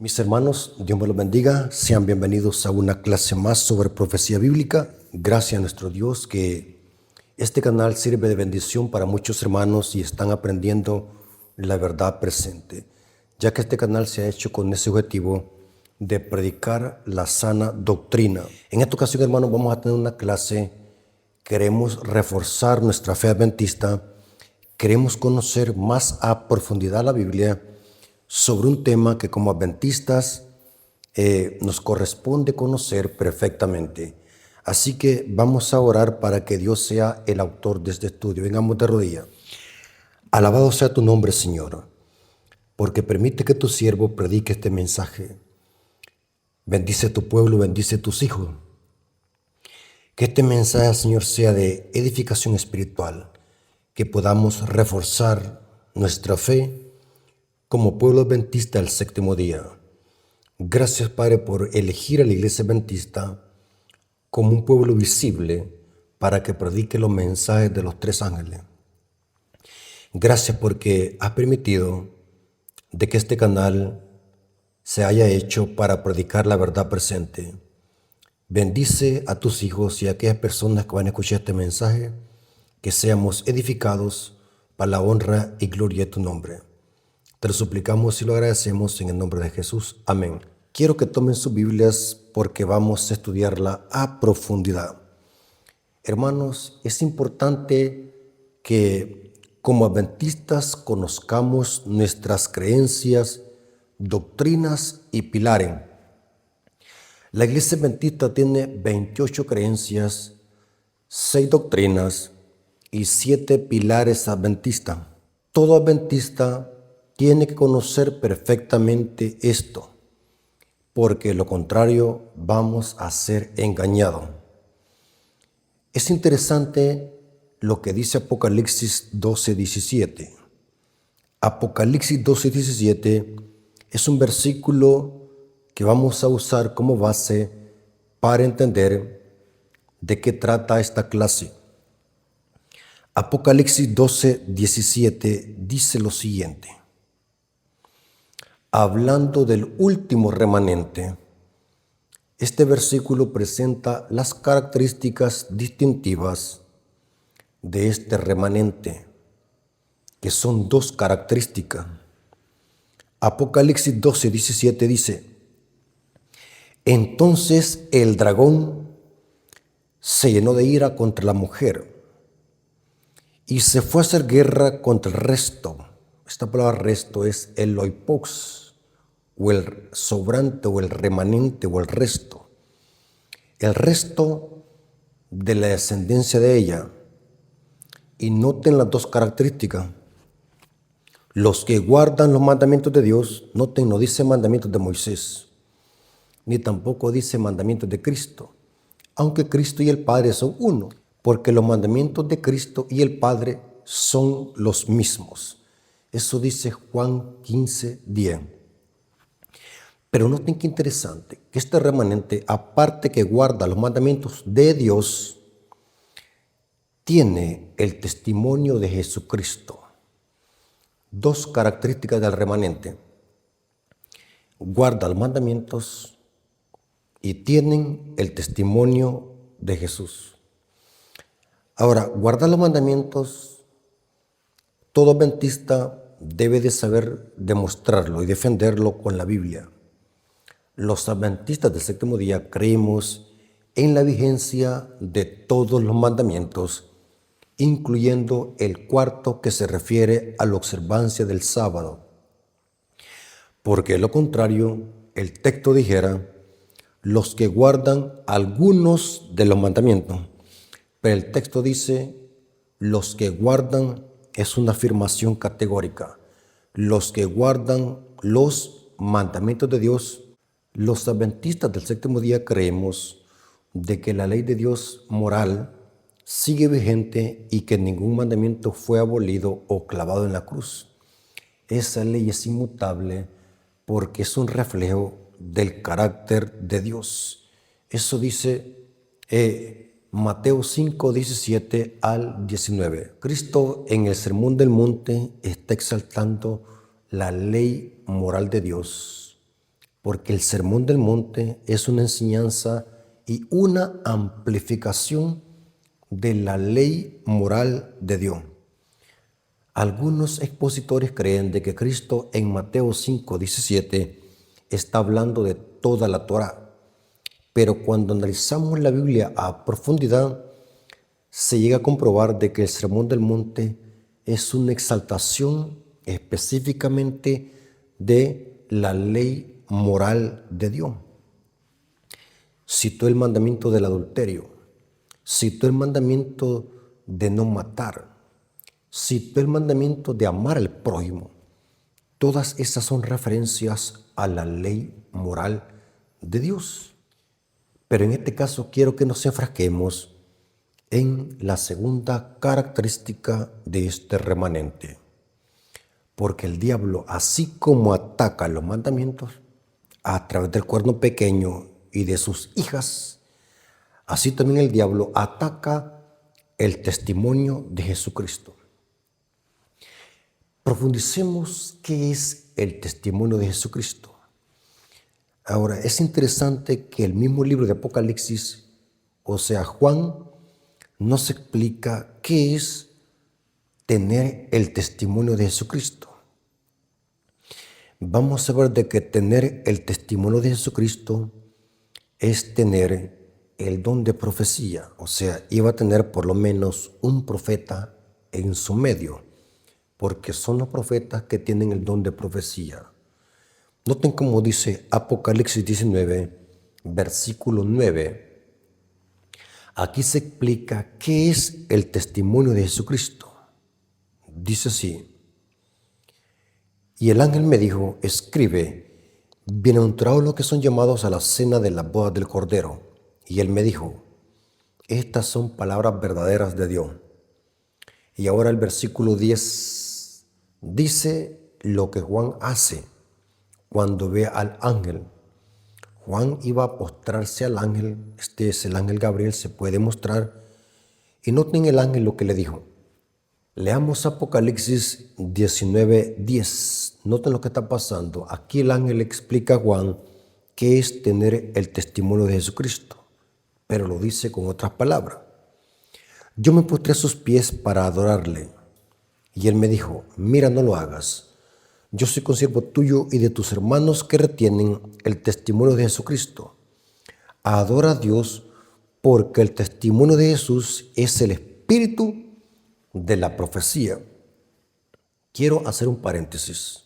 Mis hermanos, Dios me los bendiga. Sean bienvenidos a una clase más sobre profecía bíblica. Gracias a nuestro Dios que este canal sirve de bendición para muchos hermanos y están aprendiendo la verdad presente, ya que este canal se ha hecho con ese objetivo de predicar la sana doctrina. En esta ocasión, hermanos, vamos a tener una clase. Queremos reforzar nuestra fe adventista. Queremos conocer más a profundidad la Biblia sobre un tema que como adventistas nos corresponde conocer perfectamente. Así que vamos a orar para que Dios sea el autor de este estudio. Vengamos de rodillas. Alabado sea tu nombre, Señor, porque permite que tu siervo predique este mensaje. Bendice tu pueblo, bendice tus hijos. Que este mensaje, Señor, sea de edificación espiritual, que podamos reforzar nuestra fe como pueblo adventista del séptimo día. Gracias, Padre, por elegir a la iglesia adventista como un pueblo visible para que predique los mensajes de los tres ángeles. Gracias porque has permitido de que este canal se haya hecho para predicar la verdad presente. Bendice a tus hijos y a aquellas personas que van a escuchar este mensaje, que seamos edificados para la honra y gloria de tu nombre. Te lo suplicamos y lo agradecemos en el nombre de Jesús. Amén. Quiero que tomen sus Biblias porque vamos a estudiarla a profundidad. Hermanos, es importante que como adventistas conozcamos nuestras creencias, doctrinas y pilares. La iglesia adventista tiene 28 creencias, 6 doctrinas y 7 pilares adventistas. Todo adventista tiene que conocer perfectamente esto, porque de lo contrario vamos a ser engañados. Es interesante lo que dice Apocalipsis 12:17. Apocalipsis 12:17 es un versículo que vamos a usar como base para entender de qué trata esta clase. Apocalipsis 12:17 dice lo siguiente. Hablando del último remanente, este versículo presenta las características distintivas de este remanente, que son dos características. Apocalipsis 12:17 dice: entonces el dragón se llenó de ira contra la mujer y se fue a hacer guerra contra el resto. Esta palabra resto es el loipox, o el sobrante, o el remanente, o el resto. El resto de la descendencia de ella. Y noten las dos características. Los que guardan los mandamientos de Dios, noten, no dice mandamientos de Moisés, ni tampoco dice mandamientos de Cristo, aunque Cristo y el Padre son uno, porque los mandamientos de Cristo y el Padre son los mismos. Eso dice Juan 15:10. Pero noten qué interesante, que este remanente, aparte que guarda los mandamientos de Dios, tiene el testimonio de Jesucristo. Dos características del remanente: guarda los mandamientos y tienen el testimonio de Jesús. Ahora, guardar los mandamientos, todo adventista debe de saber demostrarlo y defenderlo con la Biblia. Los adventistas del séptimo día creemos en la vigencia de todos los mandamientos, incluyendo el cuarto que se refiere a la observancia del sábado. Porque de lo contrario, el texto dijera, los que guardan algunos de los mandamientos. Pero el texto dice, los que guardan, es una afirmación categórica. Los que guardan los mandamientos de Dios. Los adventistas del séptimo día creemos de que la ley de Dios moral sigue vigente y que ningún mandamiento fue abolido o clavado en la cruz. Esa ley es inmutable porque es un reflejo del carácter de Dios. Eso dice Mateo 5:17 al 19. Cristo en el Sermón del Monte está exaltando la ley moral de Dios porque el Sermón del Monte es una enseñanza y una amplificación de la ley moral de Dios. Algunos expositores creen de que Cristo en Mateo 5:17 está hablando de toda la Torá, pero cuando analizamos la Biblia a profundidad, se llega a comprobar de que el Sermón del Monte es una exaltación específicamente de la ley moral de Dios. Citó el mandamiento del adulterio, citó el mandamiento de no matar, citó el mandamiento de amar al prójimo. Todas esas son referencias a la ley moral de Dios. Pero en este caso quiero que nos enfrasquemos en la segunda característica de este remanente. Porque el diablo, así como ataca los mandamientos a través del cuerno pequeño y de sus hijas, así también el diablo ataca el testimonio de Jesucristo. Profundicemos qué es el testimonio de Jesucristo. Ahora, es interesante que el mismo libro de Apocalipsis, o sea, Juan, nos explica qué es tener el testimonio de Jesucristo. Vamos a ver de que tener el testimonio de Jesucristo es tener el don de profecía, o sea, iba a tener por lo menos un profeta en su medio, porque son los profetas que tienen el don de profecía. Noten cómo dice Apocalipsis 19, versículo 9. Aquí se explica qué es el testimonio de Jesucristo. Dice así: y el ángel me dijo, escribe, bienaventurados los que son llamados a la cena de la boda del Cordero. Y él me dijo, estas son palabras verdaderas de Dios. Y ahora el versículo 10 dice lo que Juan hace cuando ve al ángel. Juan iba a postrarse al ángel, este es el ángel Gabriel, se puede mostrar. Y noten el ángel lo que le dijo. Leamos Apocalipsis 19:10. Noten lo que está pasando. Aquí el ángel explica a Juan qué es tener el testimonio de Jesucristo, pero lo dice con otras palabras. Yo me postré a sus pies para adorarle. Y él me dijo, mira, no lo hagas. Yo soy consiervo tuyo y de tus hermanos que retienen el testimonio de Jesucristo. Adora a Dios porque el testimonio de Jesús es el espíritu de la profecía. Quiero hacer un paréntesis.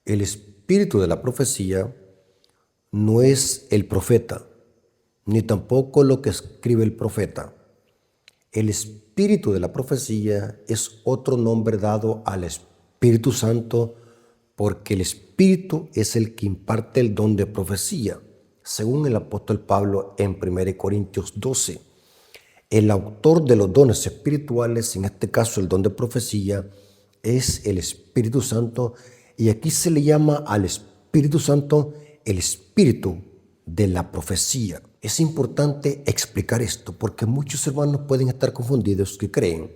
El espíritu de la profecía no es el profeta, ni tampoco lo que escribe el profeta. El espíritu de la profecía es otro nombre dado al Espíritu Santo, porque el Espíritu es el que imparte el don de profecía, según el apóstol Pablo en 1 Corintios 12. El autor de los dones espirituales, en este caso el don de profecía, es el Espíritu Santo, y aquí se le llama al Espíritu Santo el Espíritu de la profecía. Es importante explicar esto porque muchos hermanos pueden estar confundidos que creen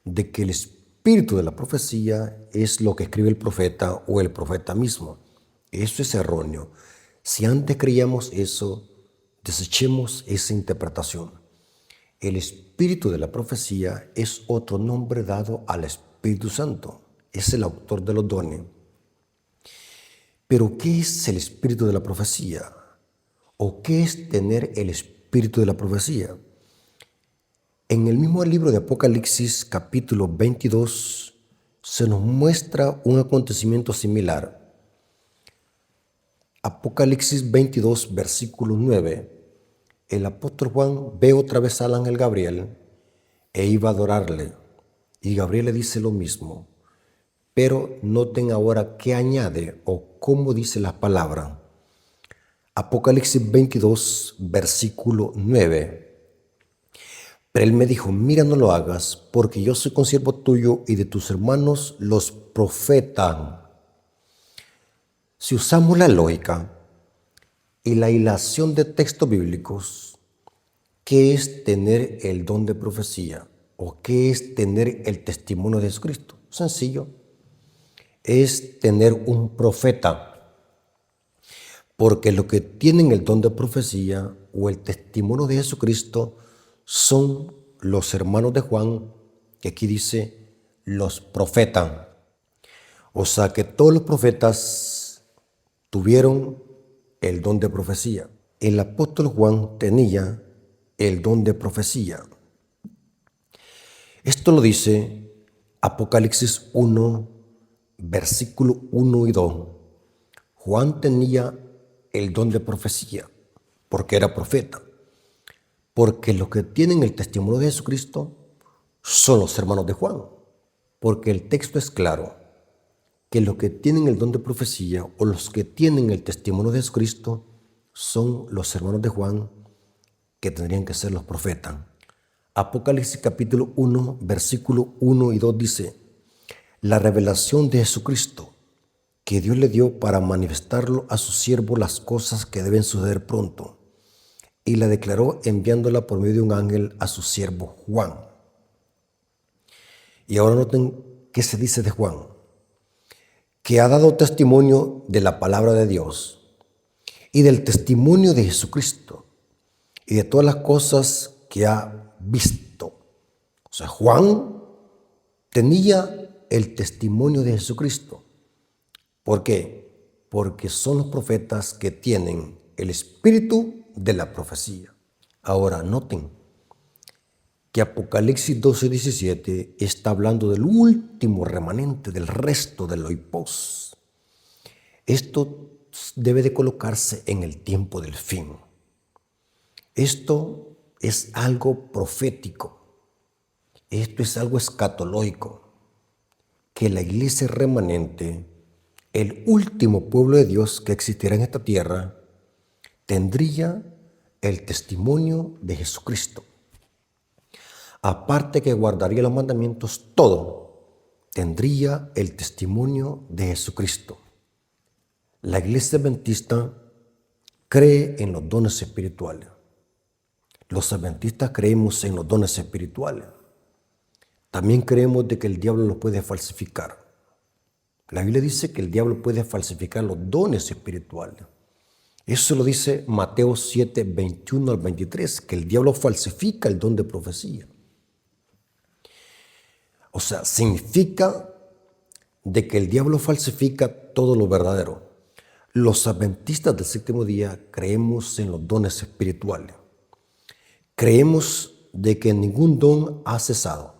de que el espíritu de la profecía es lo que escribe el profeta o el profeta mismo. Eso es erróneo. Si antes creíamos eso, desechemos esa interpretación. El espíritu de la profecía es otro nombre dado al Espíritu Santo. Es el autor de los dones. Pero, ¿qué es el espíritu de la profecía? ¿O qué es tener el espíritu de la profecía? En el mismo libro de Apocalipsis, capítulo 22, se nos muestra un acontecimiento similar. Apocalipsis 22, versículo 9. El apóstol Juan ve otra vez al ángel Gabriel e iba a adorarle. Y Gabriel le dice lo mismo. Pero noten ahora qué añade o cómo dice la palabra. Apocalipsis 22, versículo 9. Pero él me dijo, mira, no lo hagas, porque yo soy consiervo tuyo y de tus hermanos los profetas. Si usamos la lógica y la hilación de textos bíblicos, ¿qué es tener el don de profecía? ¿O qué es tener el testimonio de Jesucristo? Sencillo, es tener un profeta. Porque los que tienen el don de profecía o el testimonio de Jesucristo son los hermanos de Juan, que aquí dice los profetas. O sea que todos los profetas tuvieron el don de profecía. El apóstol Juan tenía el don de profecía. Esto lo dice Apocalipsis 1, versículo 1 y 2. Juan tenía el don de profecía porque era profeta. Porque los que tienen el testimonio de Jesucristo son los hermanos de Juan. Porque el texto es claro, que los que tienen el don de profecía o los que tienen el testimonio de Jesucristo son los hermanos de Juan, que tendrían que ser los profetas. Apocalipsis capítulo 1, versículo 1 y 2 dice: la revelación de Jesucristo, que Dios le dio para manifestarlo a su siervo las cosas que deben suceder pronto, y la declaró enviándola por medio de un ángel a su siervo Juan. Y ahora noten qué se dice de Juan, que ha dado testimonio de la palabra de Dios y del testimonio de Jesucristo y de todas las cosas que ha visto. O sea, Juan tenía el testimonio de Jesucristo. ¿Por qué? Porque son los profetas que tienen el espíritu de la profecía. Ahora, noten que Apocalipsis 12:17 está hablando del último remanente, del resto del oikos. Esto debe de colocarse en el tiempo del fin. Esto es algo profético. Esto es algo escatológico. Que la iglesia remanente, el último pueblo de Dios que existirá en esta tierra, tendría el testimonio de Jesucristo. Aparte que guardaría los mandamientos, todo tendría el testimonio de Jesucristo. La iglesia adventista cree en los dones espirituales. Los adventistas creemos en los dones espirituales. También creemos de que el diablo los puede falsificar. La Biblia dice que el diablo puede falsificar los dones espirituales. Eso lo dice Mateo 7, 21 al 23, que el diablo falsifica el don de profecía. O sea, significa de que el diablo falsifica todo lo verdadero. Los adventistas del séptimo día creemos en los dones espirituales. Creemos de que ningún don ha cesado.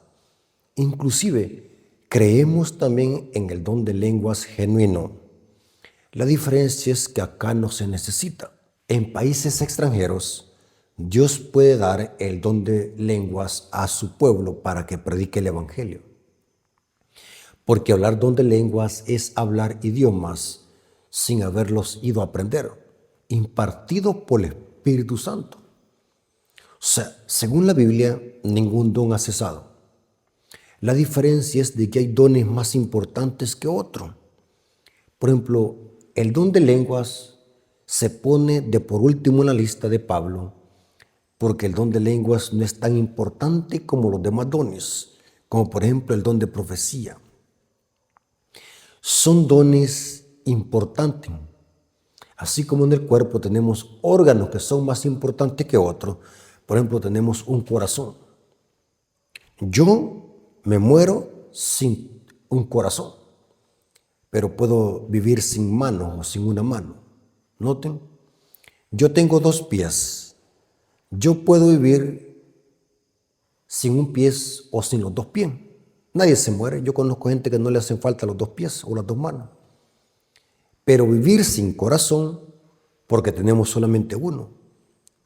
Inclusive, creemos también en el don de lenguas genuino. La diferencia es que acá no se necesita. En países extranjeros, Dios puede dar el don de lenguas a su pueblo para que predique el evangelio. Porque hablar don de lenguas es hablar idiomas sin haberlos ido a aprender, impartido por el Espíritu Santo. O sea, según la Biblia, ningún don ha cesado. La diferencia es de que hay dones más importantes que otros. Por ejemplo, el don de lenguas se pone de por último en la lista de Pablo, porque el don de lenguas no es tan importante como los demás dones, como por ejemplo el don de profecía. Son dones importantes. Así como en el cuerpo tenemos órganos que son más importantes que otros, por ejemplo tenemos un corazón. Yo me muero sin un corazón, pero puedo vivir sin mano o sin una mano. Noten, yo tengo 2 pies. Yo puedo vivir sin un pie o sin los 2 pies. Nadie se muere. Yo conozco gente que no le hacen falta los 2 pies o las 2 manos. Pero vivir sin corazón, porque tenemos solamente uno.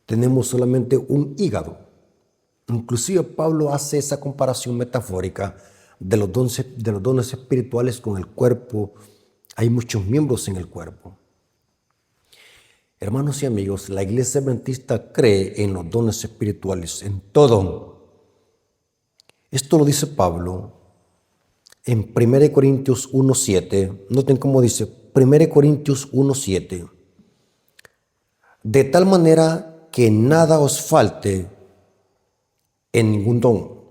Tenemos solamente un hígado. Inclusive Pablo hace esa comparación metafórica de los dones espirituales con el cuerpo. Hay muchos miembros en el cuerpo. Hermanos y amigos, la iglesia adventista cree en los dones espirituales, en todo. Esto lo dice Pablo en 1 Corintios 1:7. Noten cómo dice 1 Corintios 1:7. De tal manera que nada os falte en ningún don,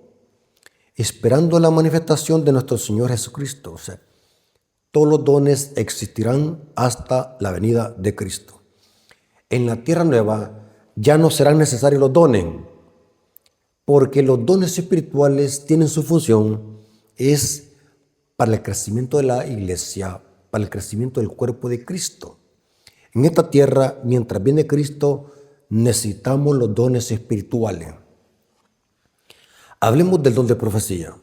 esperando la manifestación de nuestro Señor Jesucristo. O sea, todos los dones existirán hasta la venida de Cristo. En la tierra nueva ya no serán necesarios los dones, porque los dones espirituales tienen su función, es para el crecimiento de la iglesia, para el crecimiento del cuerpo de Cristo. En esta tierra, mientras viene Cristo, necesitamos los dones espirituales. Hablemos del don de profecía.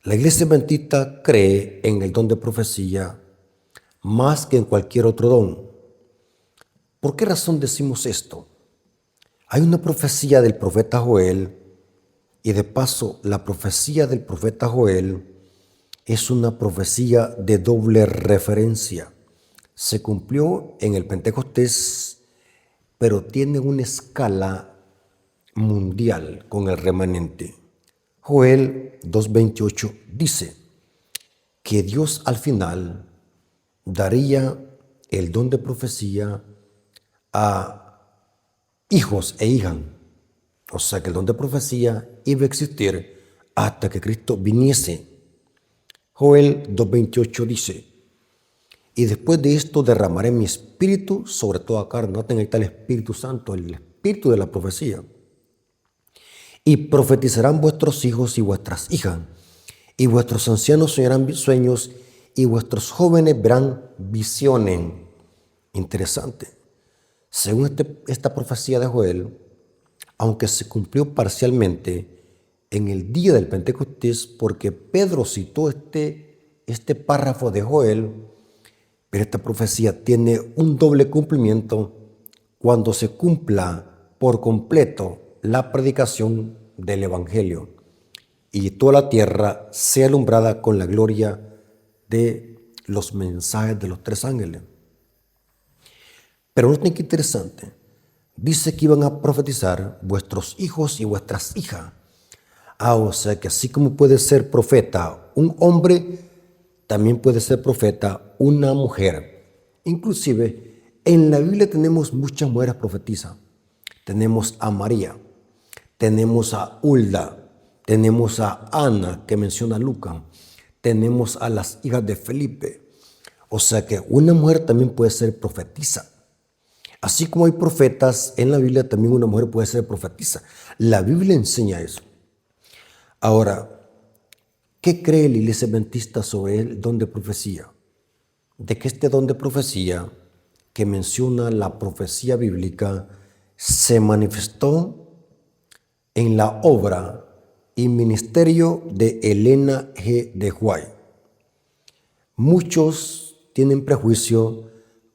La iglesia adventista cree en el don de profecía más que en cualquier otro don. ¿Por qué razón decimos esto? Hay una profecía del profeta Joel, y de paso la profecía del profeta Joel es una profecía de doble referencia. Se cumplió en el Pentecostés, pero tiene una escala mundial con el remanente. Joel 2:28 dice que Dios al final daría el don de profecía a hijos e hijas. O sea que el don de profecía iba a existir hasta que Cristo viniese. Joel 2:28 dice: y después de esto derramaré mi espíritu sobre toda carne. Noten ahí está el Espíritu Santo, el espíritu de la profecía. Y profetizarán vuestros hijos y vuestras hijas, y vuestros ancianos soñarán sueños, y vuestros jóvenes verán visiones. Interesante. Según esta profecía de Joel, aunque se cumplió parcialmente en el día del Pentecostés, porque Pedro citó este párrafo de Joel, pero esta profecía tiene un doble cumplimiento cuando se cumpla por completo la predicación del Evangelio y toda la tierra sea alumbrada con la gloria de los mensajes de los tres ángeles. Pero noten qué interesante. Dice que iban a profetizar vuestros hijos y vuestras hijas. O sea que así como puede ser profeta un hombre, también puede ser profeta una mujer. Inclusive en la Biblia tenemos muchas mujeres profetizas. Tenemos a María, tenemos a Hulda, tenemos a Ana, que menciona Lucas, tenemos a las hijas de Felipe. O sea que una mujer también puede ser profetisa. Así como hay profetas en la Biblia, también una mujer puede ser profetisa. La Biblia enseña eso. Ahora, ¿qué cree la iglesia adventista sobre el don de profecía? De que este don de profecía que menciona la profecía bíblica se manifestó en la obra y ministerio de Elena G. de White. Muchos tienen prejuicio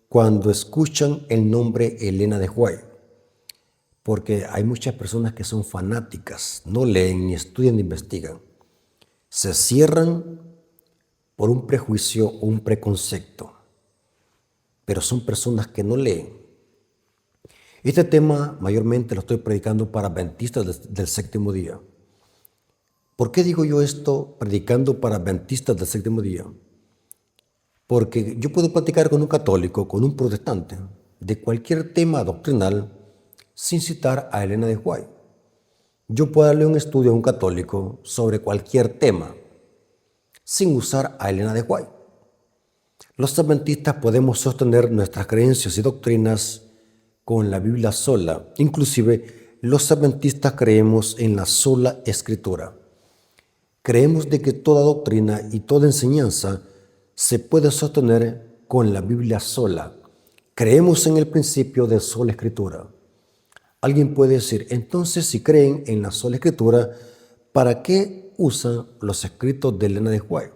cuando escuchan el nombre Elena de White, porque hay muchas personas que son fanáticas, no leen, ni estudian, ni investigan. Se cierran por un prejuicio o un preconcepto, pero son personas que no leen. Este tema mayormente lo estoy predicando para adventistas del séptimo día. ¿Por qué digo yo esto predicando para adventistas del séptimo día? Porque yo puedo platicar con un católico, con un protestante, de cualquier tema doctrinal sin citar a Elena de White. Yo puedo darle un estudio a un católico sobre cualquier tema sin usar a Elena de White. Los adventistas podemos sostener nuestras creencias y doctrinas con la Biblia sola. Inclusive los adventistas creemos en la sola escritura. Creemos de que toda doctrina y toda enseñanza se puede sostener con la Biblia sola. Creemos en el principio de sola escritura. Alguien puede decir, entonces si creen en la sola escritura, ¿para qué usan los escritos de Elena de White?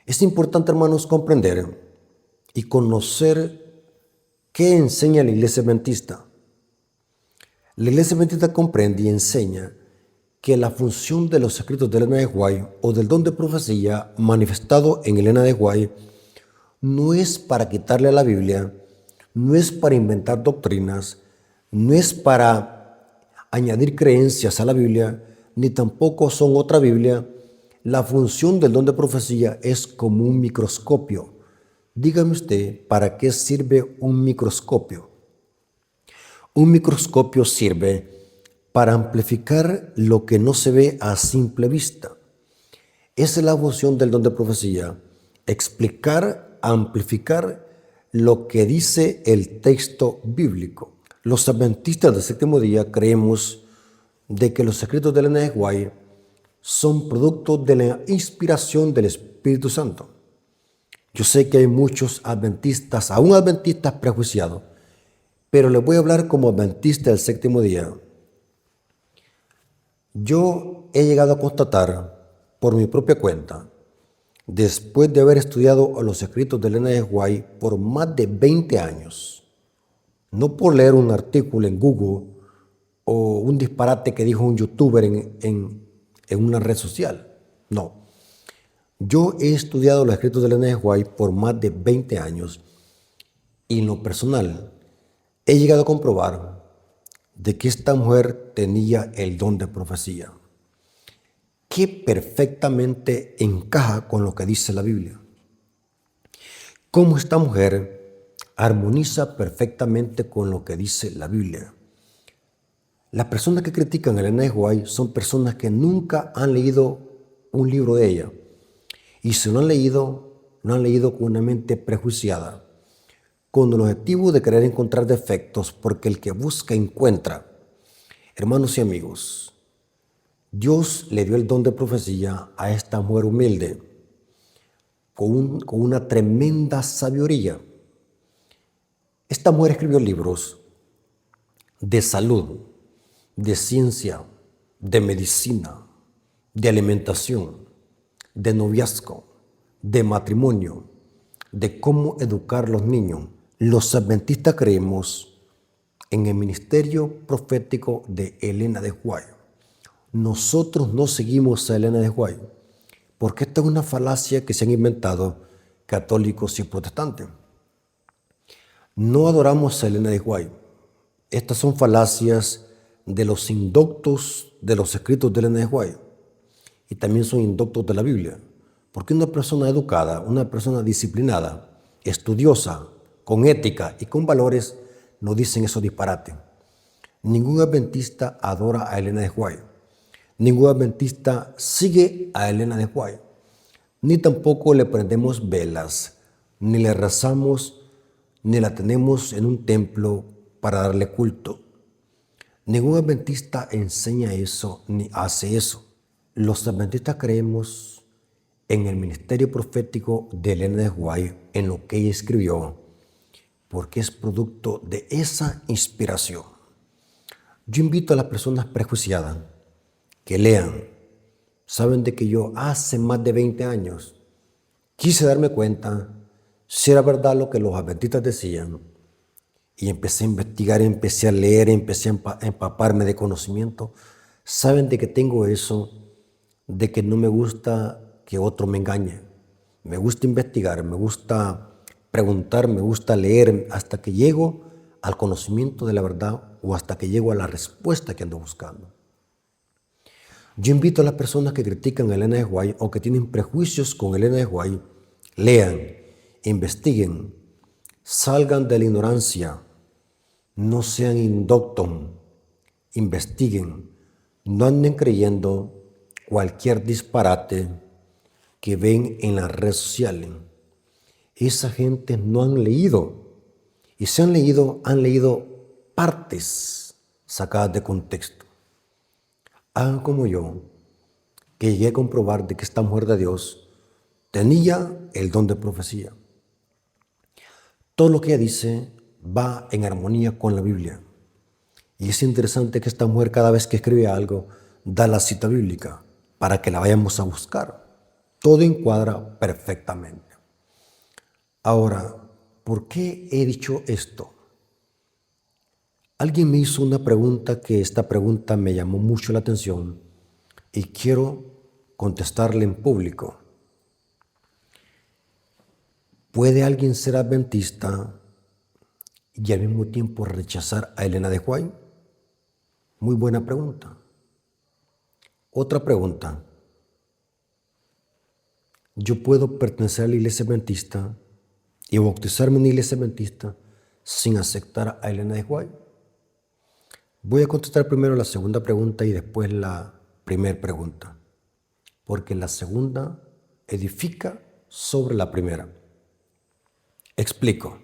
Es importante, hermanos, comprender y conocer qué enseña la iglesia adventista. La iglesia adventista comprende y enseña que la función de los escritos de Elena de White o del don de profecía manifestado en Elena de White no es para quitarle a la Biblia, no es para inventar doctrinas, no es para añadir creencias a la Biblia, ni tampoco son otra Biblia. La función del don de profecía es como un microscopio. Dígame usted, ¿para qué sirve un microscopio? Un microscopio sirve para amplificar lo que no se ve a simple vista. Esa es la función del don de profecía, explicar, amplificar lo que dice el texto bíblico. Los adventistas del séptimo día creemos de que los escritos de Ellen G. White son producto de la inspiración del Espíritu Santo. Yo sé que hay muchos adventistas, aún adventistas prejuiciados, pero les voy a hablar como adventista del séptimo día. Yo he llegado a constatar por mi propia cuenta, después de haber estudiado los escritos de Ellen G. White por más de 20 años, no por leer un artículo en Google o un disparate que dijo un youtuber en una red social, no. Yo he estudiado los escritos de Ellen G. White por más de 20 años y en lo personal he llegado a comprobar de que esta mujer tenía el don de profecía, que perfectamente encaja con lo que dice la Biblia. Cómo esta mujer armoniza perfectamente con lo que dice la Biblia. Las personas que critican a Ellen G. White son personas que nunca han leído un libro de ella. Y si lo han leído con una mente prejuiciada, con el objetivo de querer encontrar defectos, porque el que busca encuentra. Hermanos y amigos, Dios le dio el don de profecía a esta mujer humilde, con una tremenda sabiduría. Esta mujer escribió libros de salud, de ciencia, de medicina, de alimentación, de noviazgo, de matrimonio, de cómo educar a los niños. Los adventistas creemos en el ministerio profético de Ellen G. White. Nosotros no seguimos a Ellen G. White porque esta es una falacia que se han inventado católicos y protestantes. No adoramos a Ellen G. White. Estas son falacias de los indoctos de los escritos de Ellen G. White. Y también son indoctos de la Biblia. Porque una persona educada, una persona disciplinada, estudiosa, con ética y con valores, no dicen esos disparates. Ningún adventista adora a Ellen G. White. Ningún adventista sigue a Ellen G. White. Ni tampoco le prendemos velas, ni le rezamos, ni la tenemos en un templo para darle culto. Ningún adventista enseña eso, ni hace eso. Los adventistas creemos en el ministerio profético de Ellen G. White, en lo que ella escribió, porque es producto de esa inspiración. Yo invito a las personas prejuiciadas que lean. Saben de que yo hace más de 20 años quise darme cuenta si era verdad lo que los adventistas decían y empecé a investigar, empecé a leer, empecé a empaparme de conocimiento. Saben de que tengo eso, de que no me gusta que otro me engañe. Me gusta investigar, me gusta preguntar, me gusta leer hasta que llego al conocimiento de la verdad o hasta que llego a la respuesta que ando buscando. Yo invito a las personas que critican a Ellen G. White o que tienen prejuicios con Ellen G. White, lean, investiguen, salgan de la ignorancia, no sean indoctos, investiguen, no anden creyendo cualquier disparate que ven en las redes sociales. Esa gente no han leído, y si han leído partes sacadas de contexto. Hagan como yo, que llegué a comprobar de que esta mujer de Dios tenía el don de profecía. Todo lo que ella dice va en armonía con la Biblia. Y es interesante que esta mujer cada vez que escribe algo da la cita bíblica para que la vayamos a buscar. Todo encuadra perfectamente. Ahora, ¿por qué he dicho esto? Alguien me hizo una pregunta que esta pregunta me llamó mucho la atención y quiero contestarle en público. ¿Puede alguien ser adventista y al mismo tiempo rechazar a Ellen G. White? Muy buena pregunta. Otra pregunta. ¿Yo puedo pertenecer a la iglesia adventista y bautizarme en la iglesia adventista sin aceptar a Ellen G. White? Voy a contestar primero la segunda pregunta y después la primera pregunta, porque la segunda edifica sobre la primera. Explico.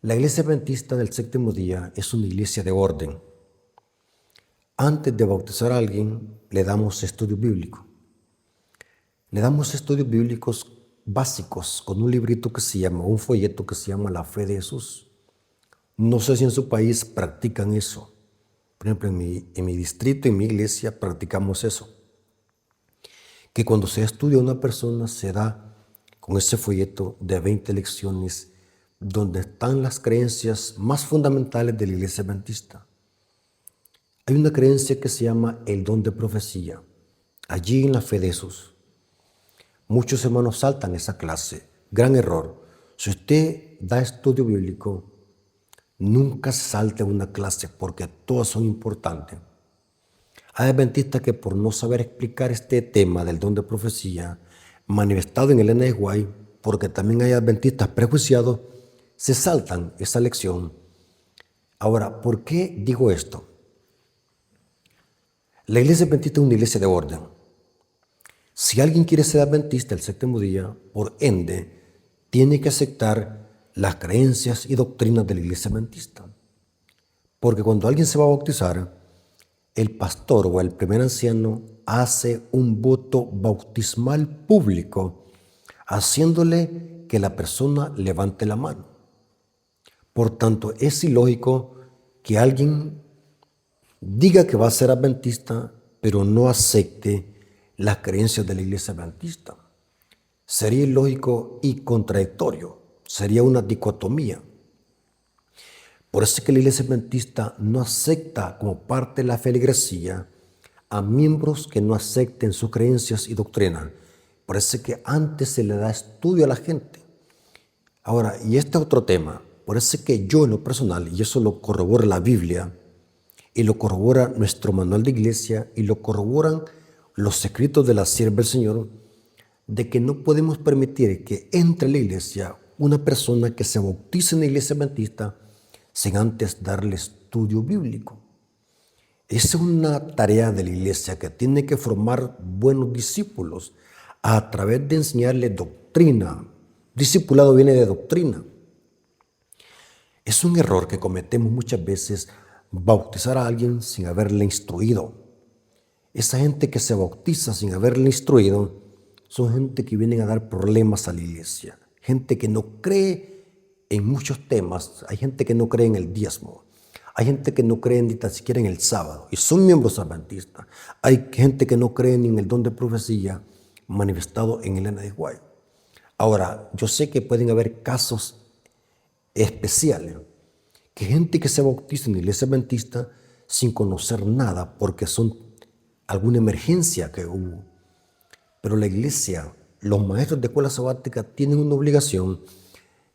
La iglesia adventista del séptimo día es una iglesia de orden. Antes de bautizar a alguien, le damos estudio bíblico. Le damos estudios bíblicos básicos con un librito que se llama, un folleto que se llama La Fe de Jesús. No sé si en su país practican eso. Por ejemplo, en mi distrito, en mi iglesia, practicamos eso. Que cuando se estudia a una persona, se da con ese folleto de 20 lecciones donde están las creencias más fundamentales de la iglesia adventista. Hay una creencia que se llama el don de profecía. Allí en La Fe de Jesús, muchos hermanos saltan esa clase. Gran error. Si usted da estudio bíblico, nunca salte una clase porque todas son importantes. Hay adventistas que por no saber explicar este tema del don de profecía, manifestado en Elena de White, porque también hay adventistas prejuiciados, se saltan esa lección. Ahora, ¿por qué digo esto? La iglesia adventista es una iglesia de orden. Si alguien quiere ser adventista el séptimo día, por ende, tiene que aceptar las creencias y doctrinas de la iglesia adventista. Porque cuando alguien se va a bautizar, el pastor o el primer anciano hace un voto bautismal público, haciéndole que la persona levante la mano. Por tanto, es ilógico que alguien diga que va a ser adventista, pero no acepte las creencias de la iglesia adventista. Sería ilógico y contradictorio, sería una dicotomía. Por eso es que la iglesia adventista no acepta como parte de la feligresía a miembros que no acepten sus creencias y doctrinas. Por eso es que antes se le da estudio a la gente. Ahora, y este es otro tema, por eso es que yo en lo personal, y eso lo corrobora la Biblia, y lo corrobora nuestro manual de iglesia, y lo corroboran los escritos de la sierva del Señor, de que no podemos permitir que entre a la iglesia una persona que se bautice en la iglesia adventista sin antes darle estudio bíblico. Esa es una tarea de la iglesia que tiene que formar buenos discípulos a través de enseñarle doctrina. Discipulado viene de doctrina. Es un error que cometemos muchas veces, bautizar a alguien sin haberle instruido. Esa gente que se bautiza sin haberle instruido son gente que vienen a dar problemas a la iglesia. Gente que no cree en muchos temas. Hay gente que no cree en el diezmo. Hay gente que no cree ni tan siquiera en el sábado y son miembros adventistas. Hay gente que no cree ni en el don de profecía manifestado en Elena de White. Ahora, yo sé que pueden haber casos especiales, que gente que se bautiza en la iglesia adventista sin conocer nada porque son alguna emergencia que hubo. Pero la iglesia, los maestros de escuela sabática tienen una obligación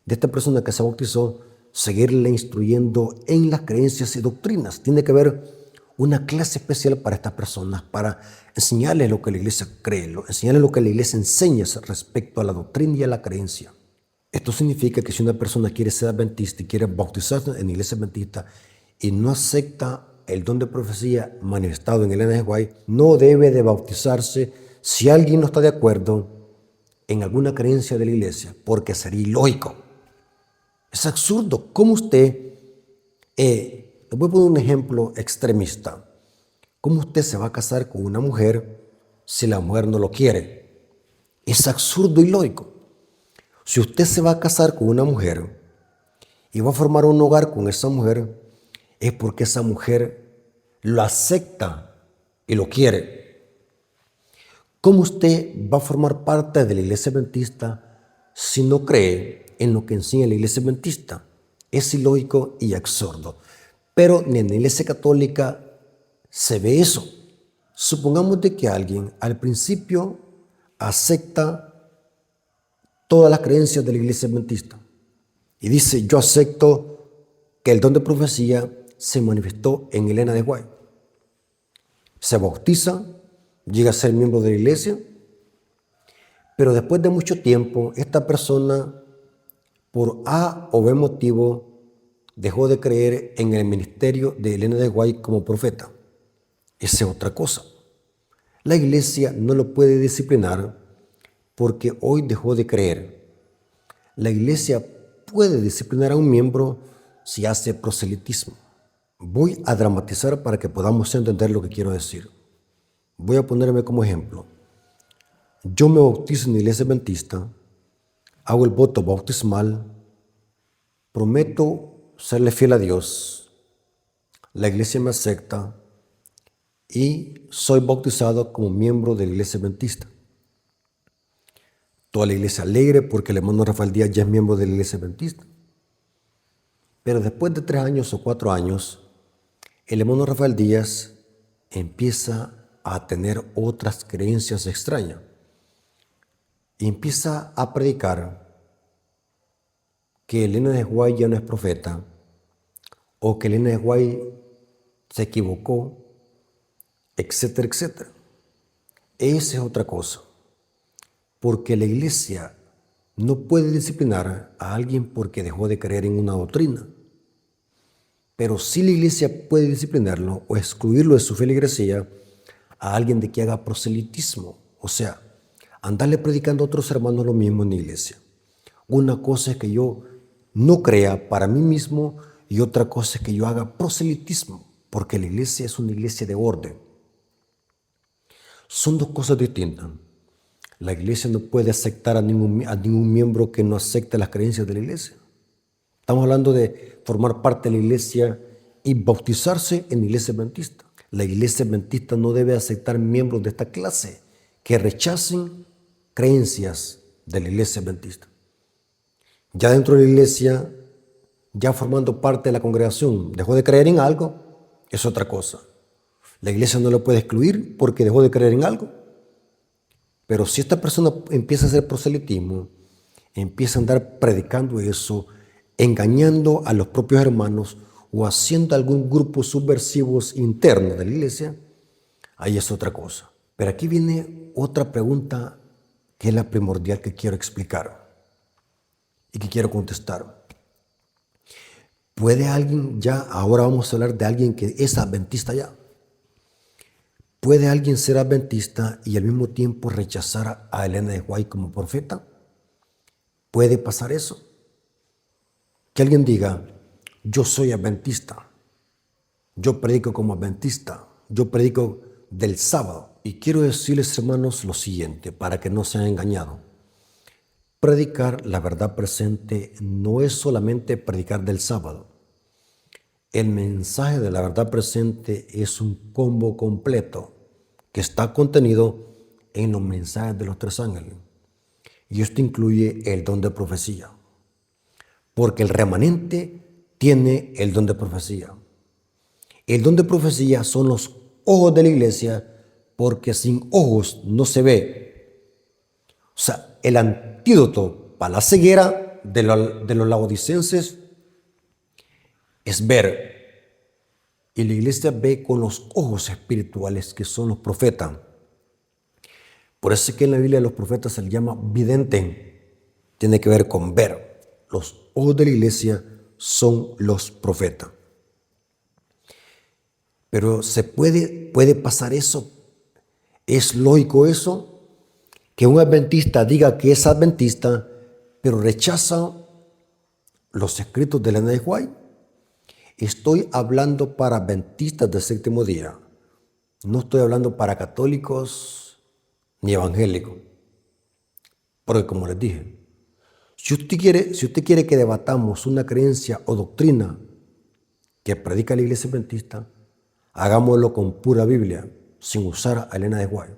de esta persona que se bautizó, seguirle instruyendo en las creencias y doctrinas. Tiene que haber una clase especial para estas personas, para enseñarles lo que la iglesia cree, enseñarles lo que la iglesia enseña respecto a la doctrina y a la creencia. Esto significa que si una persona quiere ser adventista y quiere bautizarse en la iglesia adventista y no acepta el don de profecía manifestado en Elena de White, no debe de bautizarse si alguien no está de acuerdo en alguna creencia de la iglesia, porque sería ilógico. Es absurdo. ¿Cómo usted, le voy a poner un ejemplo extremista, cómo usted se va a casar con una mujer si la mujer no lo quiere? Es absurdo y ilógico. Si usted se va a casar con una mujer y va a formar un hogar con esa mujer, es porque esa mujer lo acepta y lo quiere. ¿Cómo usted va a formar parte de la iglesia adventista si no cree en lo que enseña la iglesia adventista? Es ilógico y absurdo. Pero ni en la iglesia católica se ve eso. Supongamos de que alguien al principio acepta todas las creencias de la iglesia adventista y dice: yo acepto que el don de profecía se manifestó en Elena de White. Se bautiza, llega a ser miembro de la iglesia, pero después de mucho tiempo esta persona, por A o B motivo, dejó de creer en el ministerio de Elena de White como profeta. Esa es otra cosa. La iglesia no lo puede disciplinar porque hoy dejó de creer. La iglesia puede disciplinar a un miembro si hace proselitismo. Voy a dramatizar para que podamos entender lo que quiero decir. Voy a ponerme como ejemplo. Yo me bautizo en la iglesia adventista, hago el voto bautismal, prometo serle fiel a Dios, la iglesia me acepta y soy bautizado como miembro de la iglesia adventista. Toda la iglesia alegre porque el hermano Rafael Díaz ya es miembro de la iglesia adventista. Pero después de 3 años o 4 años, el hermano Rafael Díaz empieza a tener otras creencias extrañas y empieza a predicar que Elena de White ya no es profeta o que Elena de White se equivocó, etcétera, etcétera. Esa es otra cosa, porque la iglesia no puede disciplinar a alguien porque dejó de creer en una doctrina, pero sí la iglesia puede disciplinarlo o excluirlo de su feligresía a alguien de que haga proselitismo, o sea, andarle predicando a otros hermanos lo mismo en la iglesia. Una cosa es que yo no crea para mí mismo y otra cosa es que yo haga proselitismo, porque la iglesia es una iglesia de orden. Son dos cosas distintas. La iglesia no puede aceptar a ningún miembro que no acepte las creencias de la iglesia. Estamos hablando de formar parte de la iglesia y bautizarse en la iglesia adventista. La iglesia adventista no debe aceptar miembros de esta clase que rechacen creencias de la iglesia adventista. Ya dentro de la iglesia, ya formando parte de la congregación, dejó de creer en algo, es otra cosa. La iglesia no lo puede excluir porque dejó de creer en algo. Pero si esta persona empieza a hacer proselitismo, empieza a andar predicando eso, engañando a los propios hermanos o haciendo algún grupo subversivos internos de la iglesia, ahí es otra cosa. Pero aquí viene otra pregunta que es la primordial que quiero explicar y que quiero contestar. ¿Puede alguien ya, ahora vamos a hablar de alguien que es adventista ya? ¿Puede alguien ser adventista y al mismo tiempo rechazar a Elena de White como profeta? ¿Puede pasar eso? Que alguien diga, yo soy adventista, yo predico como adventista, yo predico del sábado. Y quiero decirles, hermanos, lo siguiente, para que no sean engañados. Predicar la verdad presente no es solamente predicar del sábado. El mensaje de la verdad presente es un combo completo que está contenido en los mensajes de los 3 ángeles. Y esto incluye el don de profecía. Porque el remanente tiene el don de profecía. El don de profecía son los ojos de la iglesia, porque sin ojos no se ve. O sea, el antídoto para la ceguera de los laodicenses es ver. Y la iglesia ve con los ojos espirituales que son los profetas. Por eso es que en la Biblia a los profetas se les llama vidente. Tiene que ver con ver. Los ojos de la iglesia son los profetas. Pero puede pasar eso. ¿Es lógico eso? Que un adventista diga que es adventista, pero rechaza los escritos de Elena de White. Estoy hablando para adventistas del séptimo día. No estoy hablando para católicos ni evangélicos. Porque como les dije, si usted quiere que debatamos una creencia o doctrina que predica la iglesia adventista, hagámoslo con pura Biblia, sin usar a Elena de White.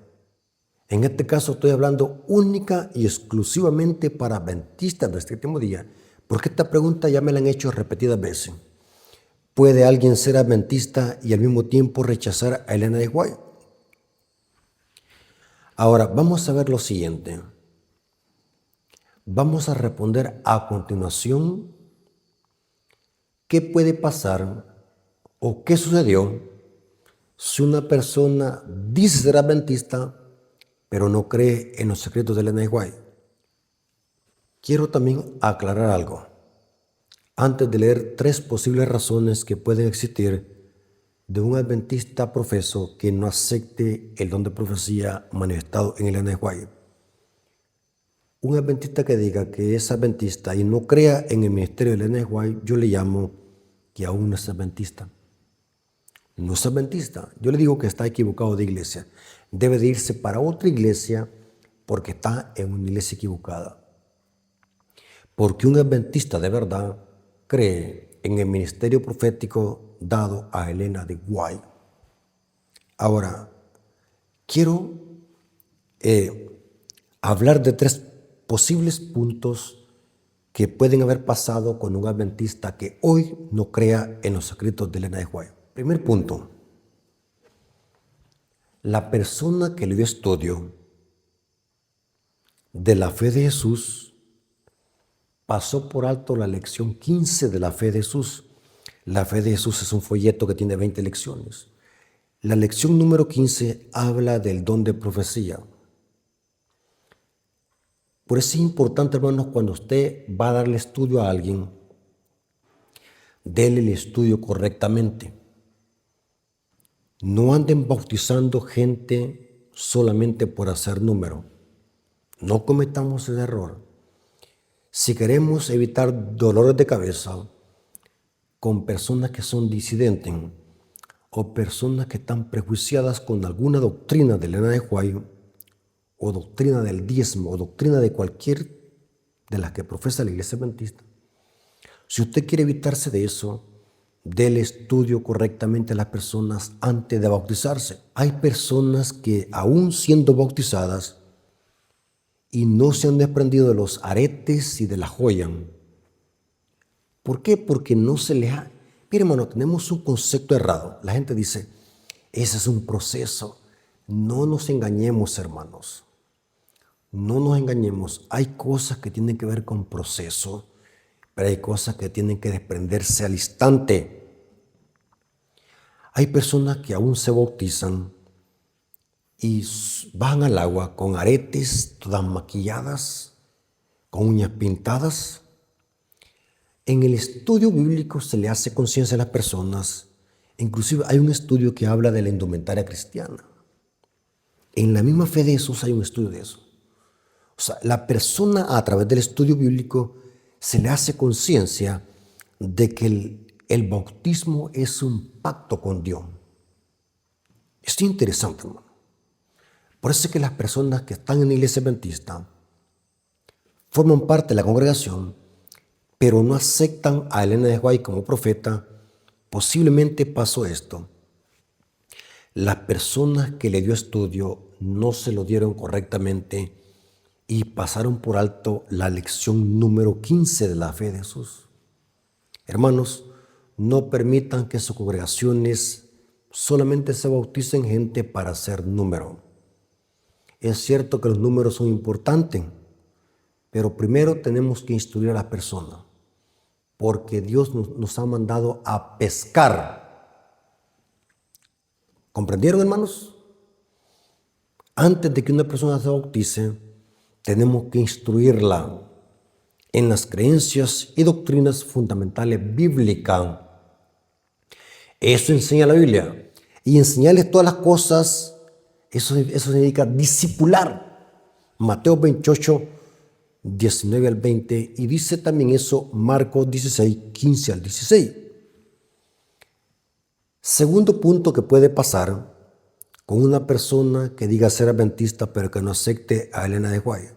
En este caso estoy hablando única y exclusivamente para adventistas del séptimo día, porque esta pregunta ya me la han hecho repetidas veces. ¿Puede alguien ser adventista y al mismo tiempo rechazar a Elena de White? Ahora, vamos a ver lo siguiente. Vamos a responder a continuación qué puede pasar o qué sucedió si una persona dice ser adventista, pero no cree en los secretos de Elena de White. Quiero también aclarar algo. Antes de leer 3 posibles razones que pueden existir de un adventista profeso que no acepte el don de profecía manifestado en Elena de White. Un adventista que diga que es adventista y no crea en el ministerio de Elena de White, yo le llamo que aún no es adventista. No es adventista. Yo le digo que está equivocado de iglesia. Debe de irse para otra iglesia porque está en una iglesia equivocada. Porque un adventista de verdad cree en el ministerio profético dado a Elena de White. Ahora, quiero hablar de 3 posibles puntos que pueden haber pasado con un adventista que hoy no crea en los escritos de Elena de White. Primer punto, la persona que le dio estudio de la fe de Jesús pasó por alto la lección 15 de la fe de Jesús. La fe de Jesús es un folleto que tiene 20 lecciones. La lección número 15 habla del don de profecía. Por eso es importante, hermanos, cuando usted va a darle estudio a alguien, déle el estudio correctamente. No anden bautizando gente solamente por hacer número. No cometamos el error. Si queremos evitar dolores de cabeza con personas que son disidentes o personas que están prejuiciadas con alguna doctrina de Elena de White, o doctrina del diezmo, o doctrina de cualquier de las que profesa la iglesia adventista, si usted quiere evitarse de eso, déle estudio correctamente a las personas antes de bautizarse. Hay personas que aún siendo bautizadas y no se han desprendido de los aretes y de la joya. ¿Por qué? Porque no se les ha... Mire, hermano, tenemos un concepto errado. La gente dice, ese es un proceso. No nos engañemos, hermanos. No nos engañemos. Hay cosas que tienen que ver con proceso, pero hay cosas que tienen que desprenderse al instante. Hay personas que aún se bautizan y van al agua con aretes, todas maquilladas, con uñas pintadas. En el estudio bíblico se le hace conciencia a las personas. Inclusive hay un estudio que habla de la indumentaria cristiana. En la misma fe de Jesús hay un estudio de eso. O sea, la persona a través del estudio bíblico se le hace conciencia de que el bautismo es un pacto con Dios. Esto es interesante, hermano. Por eso es que las personas que están en la iglesia adventista forman parte de la congregación, pero no aceptan a Elena de White como profeta. Posiblemente pasó esto. Las personas que le dio estudio no se lo dieron correctamente y pasaron por alto la lección número 15 de la fe de Jesús. Hermanos, no permitan que sus congregaciones solamente se bauticen gente para hacer número. Es cierto que los números son importantes, pero primero tenemos que instruir a las personas, porque Dios nos ha mandado a pescar. ¿Comprendieron, hermanos? Antes de que una persona se bautice, tenemos que instruirla en las creencias y doctrinas fundamentales bíblicas. Eso enseña la Biblia. Y enseñarles todas las cosas, eso significa discipular. Mateo 28, 19 al 20, y dice también eso Marcos 16, 15 al 16. Segundo punto que puede pasar con una persona que diga ser adventista pero que no acepte a Elena de White.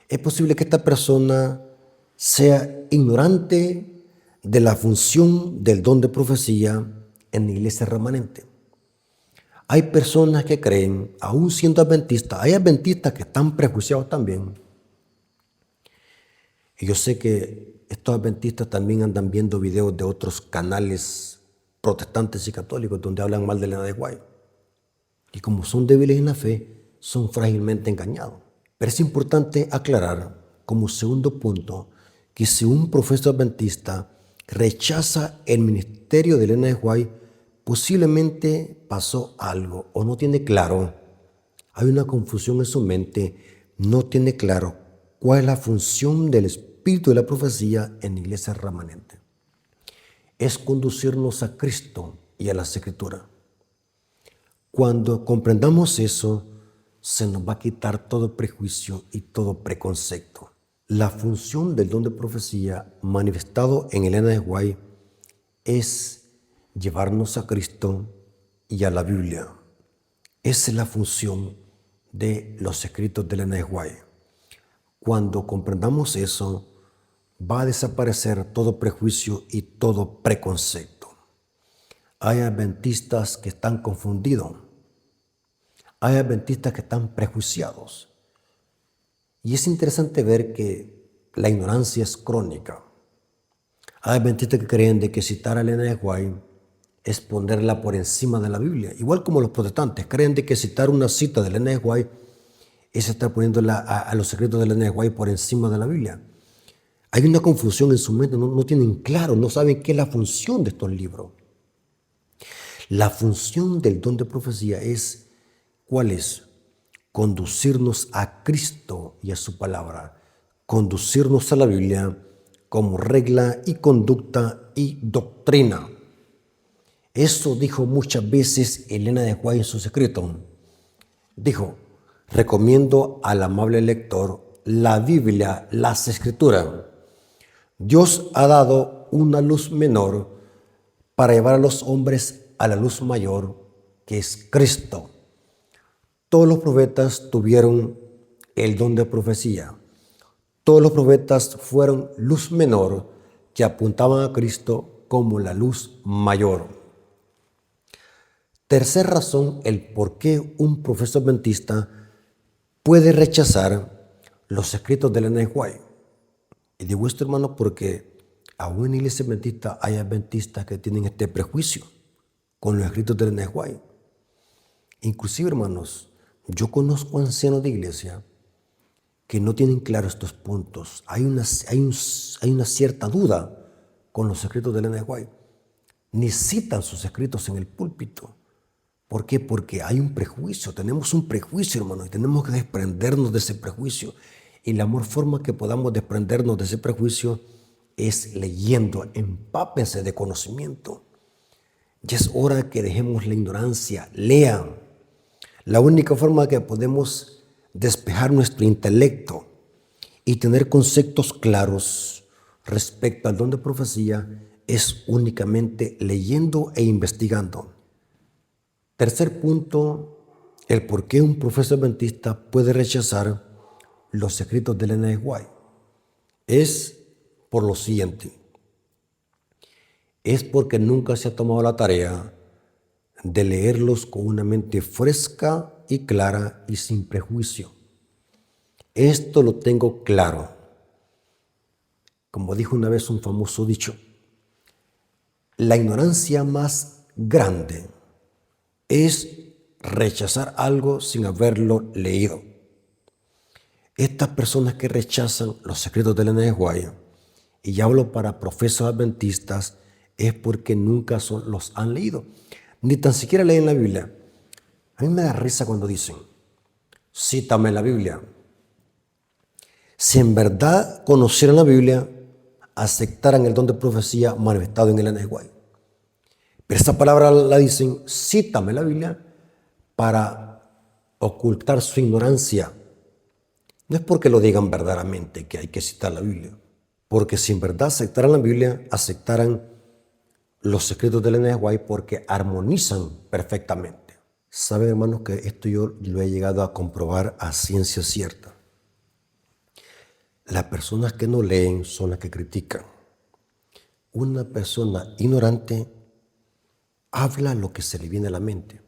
Es posible que esta persona sea ignorante de la función del don de profecía en la iglesia remanente. Hay personas que creen, aún siendo adventistas, hay adventistas que están prejuiciados también. Y yo sé que estos adventistas también andan viendo videos de otros canales protestantes y católicos donde hablan mal de Elena de White. Y como son débiles en la fe, son frágilmente engañados. Pero es importante aclarar, como segundo punto, que si un profesor adventista rechaza el ministerio de Elena de White, posiblemente pasó algo o no tiene claro. Hay una confusión en su mente, no tiene claro cuál es la función del espíritu de la profecía en la iglesia remanente. Es conducirnos a Cristo y a las Escrituras. Cuando comprendamos eso, se nos va a quitar todo prejuicio y todo preconcepto. La función del don de profecía manifestado en Elena de White es llevarnos a Cristo y a la Biblia. Esa es la función de los escritos de Elena de White. Cuando comprendamos eso, va a desaparecer todo prejuicio y todo preconcepto. Hay adventistas que están confundidos. Hay adventistas que están prejuiciados. Y es interesante ver que la ignorancia es crónica. Hay adventistas que creen de que citar a Elena de White es ponerla por encima de la Biblia. Igual como los protestantes creen de que citar una cita de Elena de White es estar poniéndola a los secretos de Elena de White por encima de la Biblia. Hay una confusión en su mente, no tienen claro, no saben qué es la función de estos libros. La función del don de profecía es, ¿cuál es? Conducirnos a Cristo y a su palabra, conducirnos a la Biblia como regla y conducta y doctrina. Eso dijo muchas veces Elena de White en su secreto. Dijo, recomiendo al amable lector la Biblia, las Escrituras. Dios ha dado una luz menor para llevar a los hombres a la luz mayor, que es Cristo. Todos los profetas tuvieron el don de profecía. Todos los profetas fueron luz menor que apuntaban a Cristo como la luz mayor. Tercera razón, el por qué un profesor adventista puede rechazar los escritos de Elena de White. Y digo esto, hermano, porque aún en la iglesia adventista hay adventistas que tienen este prejuicio con los escritos de Elena de White. Inclusive, hermanos, yo conozco ancianos de iglesia que no tienen claros estos puntos. Hay una cierta duda con los escritos de Elena de White. Ni citan sus escritos en el púlpito. ¿Por qué? Porque hay un prejuicio, tenemos un prejuicio, hermano, y tenemos que desprendernos de ese prejuicio. Y la mejor forma que podamos desprendernos de ese prejuicio es leyendo. Empápense de conocimiento. Ya es hora que dejemos la ignorancia. Lean. La única forma que podemos despejar nuestro intelecto y tener conceptos claros respecto al don de profecía es únicamente leyendo e investigando. Tercer punto, el por qué un profesor adventista puede rechazar los escritos de Elena de White. Es por lo siguiente. Es porque nunca se ha tomado la tarea de leerlos con una mente fresca y clara y sin prejuicio. Esto lo tengo claro. Como dijo una vez un famoso dicho, la ignorancia más grande es rechazar algo sin haberlo leído. Estas personas que rechazan los secretos de Elena de White, y ya hablo para profesores adventistas, es porque nunca los han leído, ni tan siquiera leen la Biblia. A mí me da risa cuando dicen, cítame la Biblia. Si en verdad conocieran la Biblia, aceptaran el don de profecía manifestado en Elena de White. Pero esta palabra la dicen, cítame la Biblia, para ocultar su ignorancia. No es porque lo digan verdaderamente que hay que citar la Biblia, porque si en verdad aceptaran la Biblia, aceptaran los secretos de Elena de White porque armonizan perfectamente. Saben, hermanos, que esto yo lo he llegado a comprobar a ciencia cierta. Las personas que no leen son las que critican. Una persona ignorante habla lo que se le viene a la mente.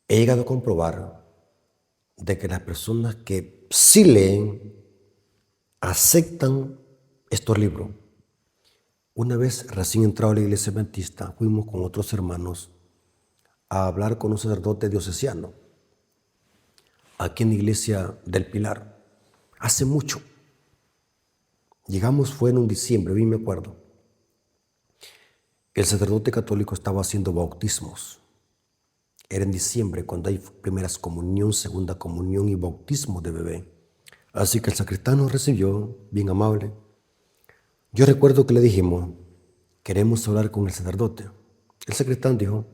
He llegado a comprobar de que las personas que sí leen aceptan estos libros. Una vez recién entrado a la iglesia adventista, fuimos con otros hermanos a hablar con un sacerdote diocesano aquí en la iglesia del Pilar. Hace mucho. Llegamos, fue en un diciembre, bien me acuerdo. El sacerdote católico estaba haciendo bautismos. Era en diciembre, cuando hay primeras comunión, segunda comunión y bautismo de bebé. Así que el sacristán nos recibió, bien amable. Yo recuerdo que le dijimos, queremos hablar con el sacerdote. El sacristán dijo,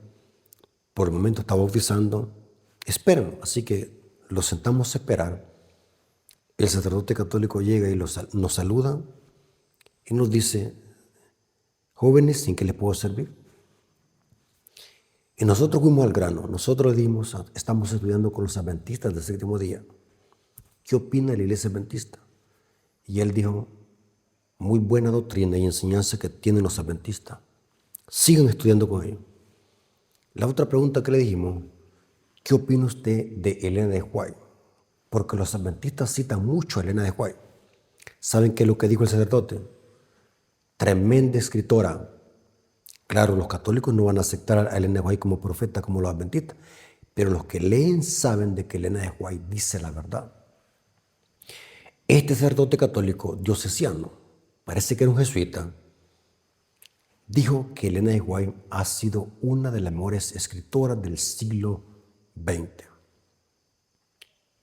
por el momento está bautizando, Esperan. Así que los sentamos a esperar. El sacerdote católico llega y nos saluda y nos dice: jóvenes, ¿en qué les puedo servir? Y nosotros fuimos al grano. Nosotros estamos estudiando con los adventistas del séptimo día. ¿Qué opina la iglesia adventista? Y él dijo: muy buena doctrina y enseñanza que tienen los adventistas. Sigan estudiando con ellos. La otra pregunta que le dijimos: ¿qué opina usted de Elena de White? Porque los adventistas citan mucho a Elena de White. ¿Saben qué es lo que dijo el sacerdote? Tremenda escritora. Claro, los católicos no van a aceptar a Elena de White como profeta como los adventistas, pero los que leen saben de que Elena de White dice la verdad. Este sacerdote católico diocesano, parece que era un jesuita, dijo que Elena de White ha sido una de las mejores escritoras del siglo XX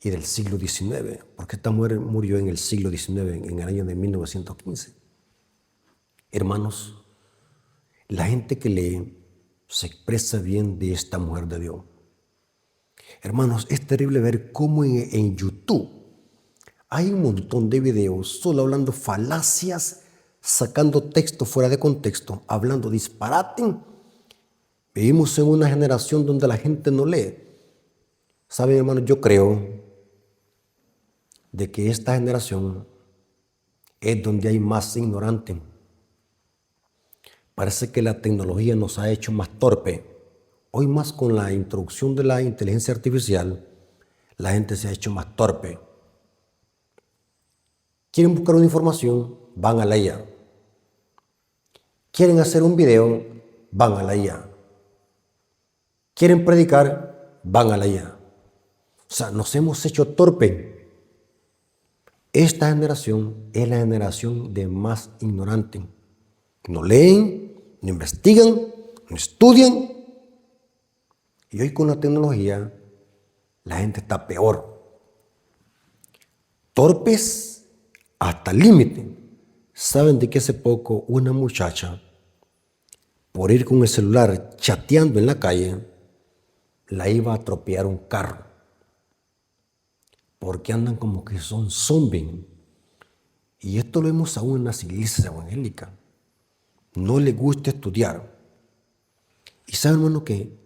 y del siglo XIX, porque esta mujer murió en el siglo XIX, en el año de 1915. Hermanos, la gente que lee se expresa bien de esta mujer de Dios. Hermanos, es terrible ver cómo en YouTube hay un montón de videos solo hablando falacias, sacando texto fuera de contexto, hablando disparate. Vivimos en una generación donde la gente no lee. Saben, hermanos, yo creo de que esta generación es donde hay más ignorantes. Parece que la tecnología nos ha hecho más torpe. Hoy más con la introducción de la inteligencia artificial, la gente se ha hecho más torpe. Quieren buscar una información, van a la IA. Quieren hacer un video, van a la IA. Quieren predicar, van a la IA. O sea, nos hemos hecho torpe. Esta generación es la generación de más ignorantes. No leen, no investigan, no estudian. Y hoy con la tecnología, la gente está peor. Torpes hasta el límite. Saben de que hace poco una muchacha, por ir con el celular chateando en la calle, la iba a atropellar un carro. Porque andan como que son zombies. Y esto lo vemos aún en las iglesias evangélicas. No les gusta estudiar. Y saben, hermano, que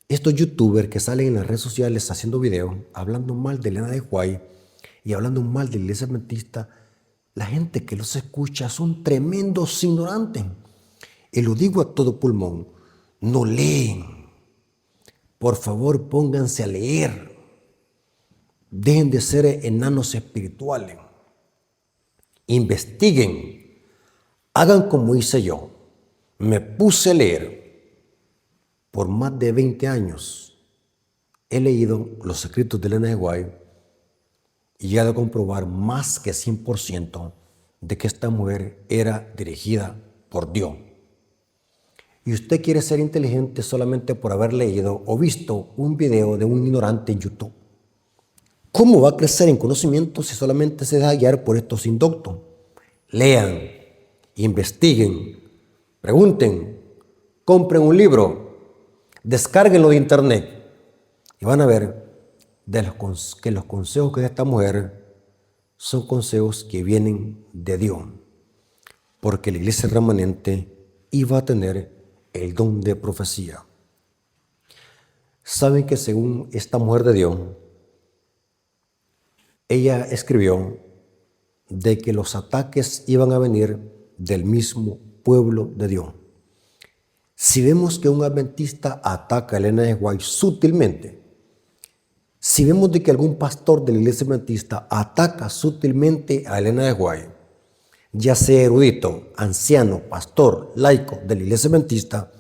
estos youtubers que salen en las redes sociales haciendo videos, hablando mal de Elena de White y hablando mal de la iglesia adventista, la gente que los escucha son tremendos ignorantes. Y lo digo a todo pulmón, no leen. Por favor, pónganse a leer. Dejen de ser enanos espirituales. Investiguen. Hagan como hice yo. Me puse a leer. Por más de 20 años he leído los escritos de Elena de White y he llegado a comprobar más que 100% de que esta mujer era dirigida por Dios. Y usted quiere ser inteligente solamente por haber leído o visto un video de un ignorante en YouTube. ¿Cómo va a crecer en conocimiento si solamente se deja guiar por estos indoctos? Lean, investiguen, pregunten, compren un libro, descárguenlo de internet y van a ver que los consejos que da esta mujer son consejos que vienen de Dios, porque la iglesia remanente iba a tener el don de profecía. Saben que según esta mujer de Dios, ella escribió de que los ataques iban a venir del mismo pueblo de Dios. Si vemos que un adventista ataca a Elena de White sutilmente, si vemos de que algún pastor de la iglesia adventista ataca sutilmente a Elena de White, ya sea erudito, anciano, pastor, laico de la iglesia adventista,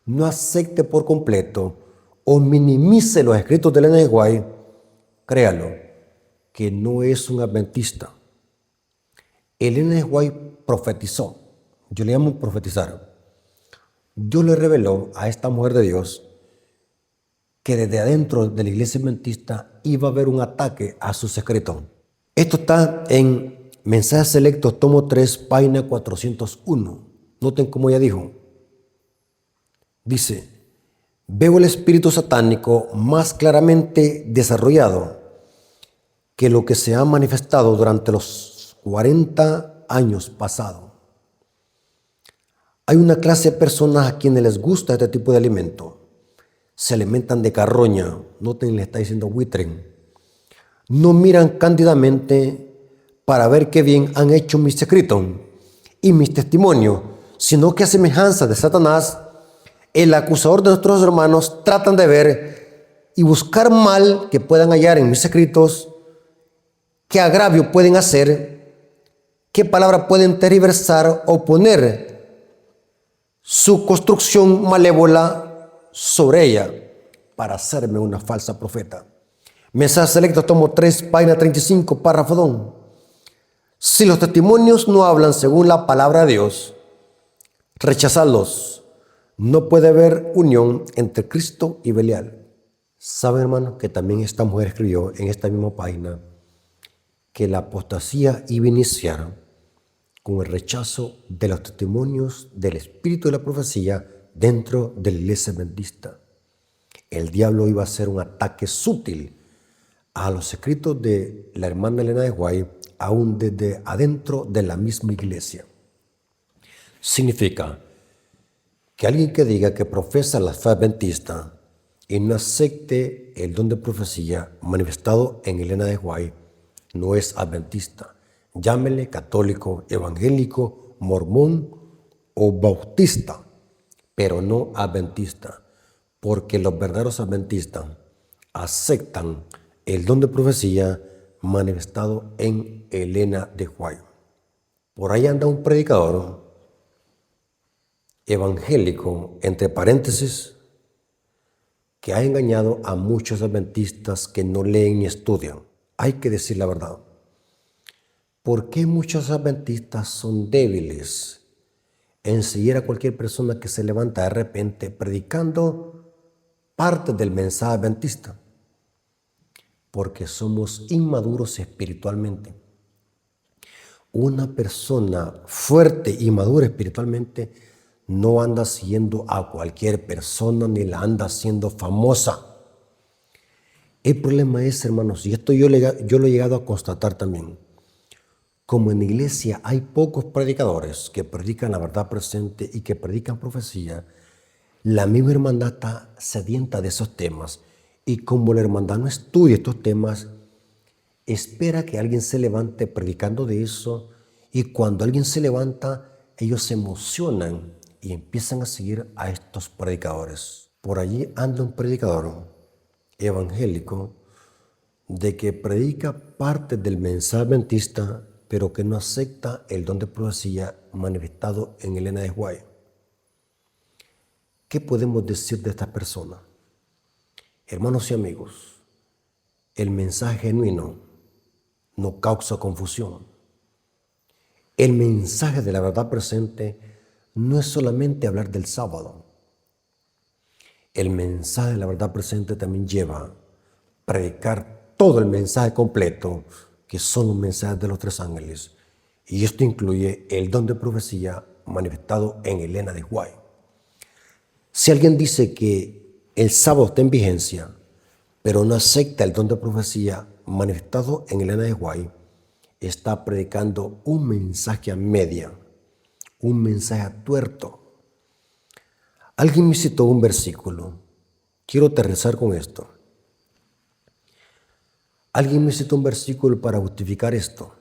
no acepte por completo o minimice los escritos de Elena de White, créalo, que no es un adventista. Elena de White profetizó, yo le llamo profetizar. Dios le reveló a esta mujer de Dios que desde adentro de la iglesia adventista iba a haber un ataque a sus secretos. Esto está en Mensajes Selectos, tomo 3, página 401. Noten cómo ella dijo. Dice: Veo el espíritu satánico más claramente desarrollado que lo que se ha manifestado durante los 40 años pasados. Hay una clase de personas a quienes les gusta este tipo de alimento. Se alimentan de carroña, noten, le está diciendo buitre. No miran cándidamente para ver qué bien han hecho mis escritos y mis testimonios, sino que a semejanza de Satanás, el acusador de nuestros hermanos, tratan de ver y buscar mal que puedan hallar en mis escritos, qué agravio pueden hacer, qué palabra pueden tergiversar o poner su construcción malévola sobre ella para hacerme una falsa profeta. Mensaje selecto, tomo 3, página 35, párrafo 2. Si los testimonios no hablan según la palabra de Dios, rechazadlos. No puede haber unión entre Cristo y Belial. ¿Saben, hermano, que también esta mujer escribió en esta misma página que la apostasía iba a iniciar con el rechazo de los testimonios del espíritu de la profecía dentro de la iglesia adventista? El diablo iba a hacer un ataque sutil a los escritos de la hermana Elena de White, aún desde adentro de la misma iglesia. Significa que alguien que diga que profesa la fe adventista y no acepte el don de profecía manifestado en Elena de White no es adventista. Llámele católico, evangélico, mormón o bautista, pero no adventista, porque los verdaderos adventistas aceptan el don de profecía manifestado en Elena de White. Por ahí anda un predicador evangélico, entre paréntesis, que ha engañado a muchos adventistas que no leen ni estudian. Hay que decir la verdad. ¿Por qué muchos adventistas son débiles en seguir a cualquier persona que se levanta de repente predicando parte del mensaje adventista? Porque somos inmaduros espiritualmente. Una persona fuerte y madura espiritualmente no anda siguiendo a cualquier persona ni la anda haciendo famosa. El problema es, hermanos, y esto yo lo he llegado a constatar también, como en la iglesia hay pocos predicadores que predican la verdad presente y que predican profecía, la misma hermandad está sedienta de esos temas. Y como la hermandad no estudia estos temas, espera que alguien se levante predicando de eso, y cuando alguien se levanta, ellos se emocionan y empiezan a seguir a estos predicadores. Por allí anda un predicador evangélico de que predica parte del mensaje adventista, pero que no acepta el don de profecía manifestado en Elena de White. ¿Qué podemos decir de estas personas? Hermanos y amigos, el mensaje genuino no causa confusión. El mensaje de la verdad presente no es solamente hablar del sábado. El mensaje de la verdad presente también lleva a predicar todo el mensaje completo, que son los mensajes de los tres ángeles. Y esto incluye el don de profecía manifestado en Elena de White. Si alguien dice que el sábado está en vigencia, pero no acepta el don de profecía manifestado en Elena de White, está predicando un mensaje a media, un mensaje tuerto. Alguien me citó un versículo. Quiero aterrizar con esto. Alguien me citó un versículo para justificar esto,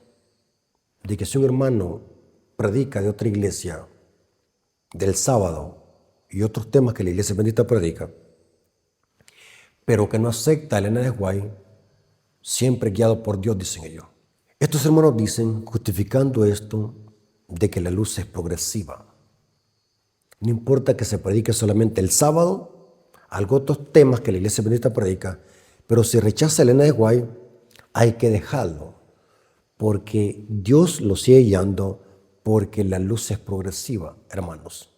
de que si un hermano predica de otra iglesia, del sábado y otros temas que la iglesia bendita predica, pero que no acepta a Elena de White, siempre guiado por Dios, dicen ellos. Estos hermanos dicen, justificando esto, de que la luz es progresiva. No importa que se predique solamente el sábado, algo otros temas que la iglesia bendita predica, pero si rechaza a Elena de White, hay que dejarlo, porque Dios lo sigue guiando, porque la luz es progresiva, hermanos.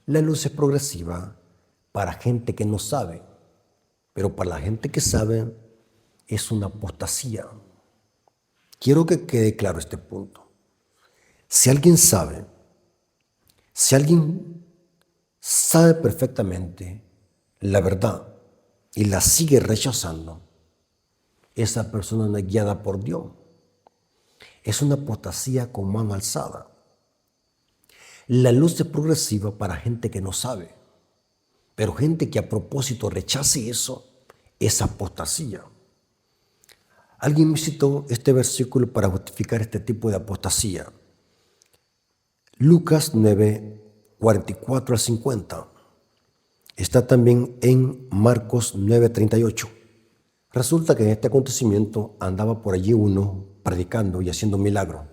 La luz es progresiva para gente que no sabe, pero para la gente que sabe es una apostasía. Quiero que quede claro este punto. Si alguien sabe perfectamente la verdad y la sigue rechazando, esa persona no es guiada por Dios. Es una apostasía con mano alzada. La luz es progresiva para gente que no sabe, pero gente que a propósito rechace eso es apostasía. Alguien me citó este versículo para justificar este tipo de apostasía. Lucas 9, 44 al 50. Está también en Marcos 9, 38. Resulta que en este acontecimiento andaba por allí uno predicando y haciendo milagros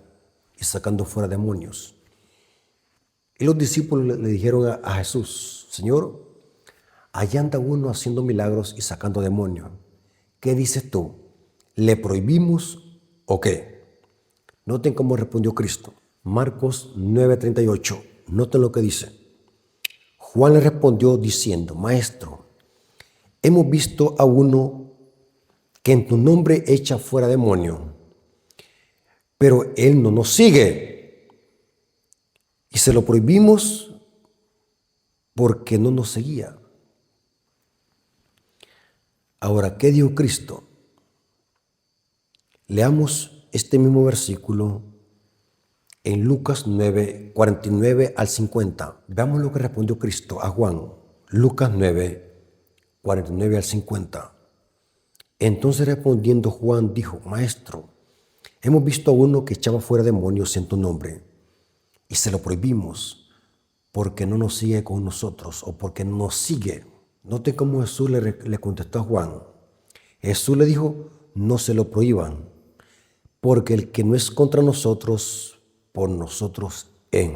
y sacando fuera demonios. Y los discípulos le dijeron a Jesús: Señor, allá anda uno haciendo milagros y sacando demonios. ¿Qué dices tú? ¿Le prohibimos o qué? Noten cómo respondió Cristo. Marcos 9:38. Noten lo que dice. Juan le respondió diciendo: Maestro, hemos visto a uno que en tu nombre echa fuera demonios, pero él no nos sigue. Y se lo prohibimos porque no nos seguía. Ahora, ¿qué dijo Cristo? Leamos este mismo versículo en Lucas 9, 49 al 50. Veamos lo que respondió Cristo a Juan. Lucas 9, 49 al 50. Entonces respondiendo Juan dijo: Maestro, hemos visto a uno que echaba fuera demonios en tu nombre y se lo prohibimos porque no nos sigue con nosotros o porque no nos sigue. Noten cómo Jesús le contestó a Juan. Jesús le dijo: no se lo prohíban, porque el que no es contra nosotros, por nosotros es.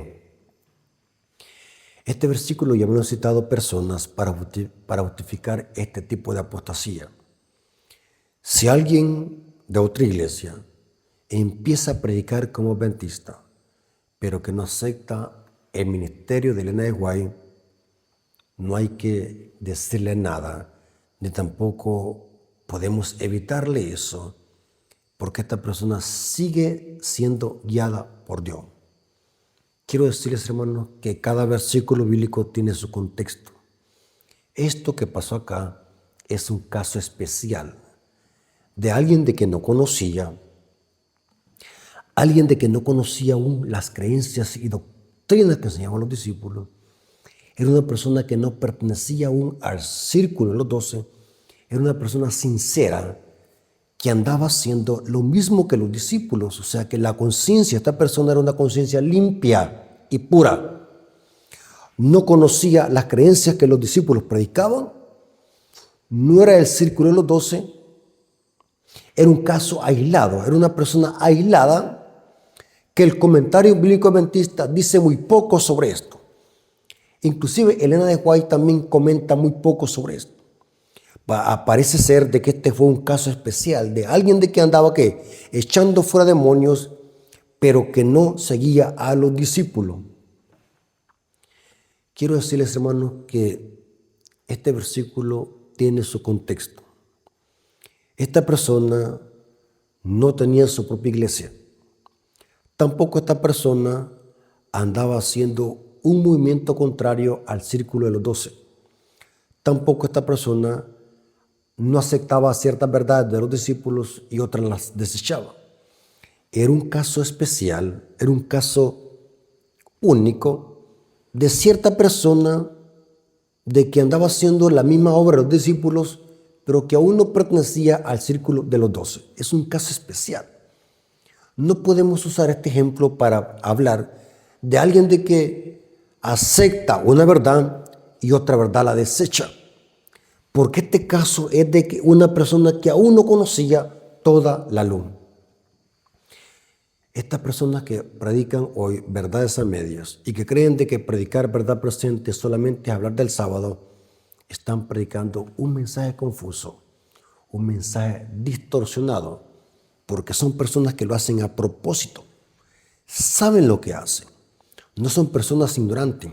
Este versículo ya me lo han citado personas para justificar este tipo de apostasía. Si alguien de otra iglesia empieza a predicar como adventista, pero que no acepta el ministerio de Elena de White, no hay que decirle nada, ni tampoco podemos evitarle eso, porque esta persona sigue siendo guiada por Dios. Quiero decirles, hermanos, que cada versículo bíblico tiene su contexto. Esto que pasó acá es un caso especial de alguien de que no conocía, aún las creencias y doctrinas que enseñaban los discípulos. Era una persona que no pertenecía aún al círculo de los 12. Era una persona sincera que andaba haciendo lo mismo que los discípulos. O sea que la conciencia de esta persona era una conciencia limpia y pura. No conocía las creencias que los discípulos predicaban. No era el círculo de los 12. Era un caso aislado. Era una persona aislada que el comentario bíblico adventista dice muy poco sobre esto. Inclusive Elena de White también comenta muy poco sobre esto. Parece ser de que este fue un caso especial de alguien de que andaba echando fuera demonios, pero que no seguía a los discípulos. Quiero decirles, hermanos, que este versículo tiene su contexto. Esta persona no tenía su propia iglesia. Tampoco esta persona andaba haciendo un movimiento contrario al círculo de los 12. Tampoco esta persona no aceptaba ciertas verdades de los discípulos y otras las desechaba. Era un caso especial, era un caso único de cierta persona de que andaba haciendo la misma obra de los discípulos, pero que aún no pertenecía al círculo de los 12. Es un caso especial. No podemos usar este ejemplo para hablar de alguien de que acepta una verdad y otra verdad la desecha. Porque este caso es de que una persona que aún no conocía toda la luz. Estas personas que predican hoy verdades a medias y que creen de que predicar verdad presente solamente es hablar del sábado, están predicando un mensaje confuso, un mensaje distorsionado, porque son personas que lo hacen a propósito. Saben lo que hacen. No son personas ignorantes.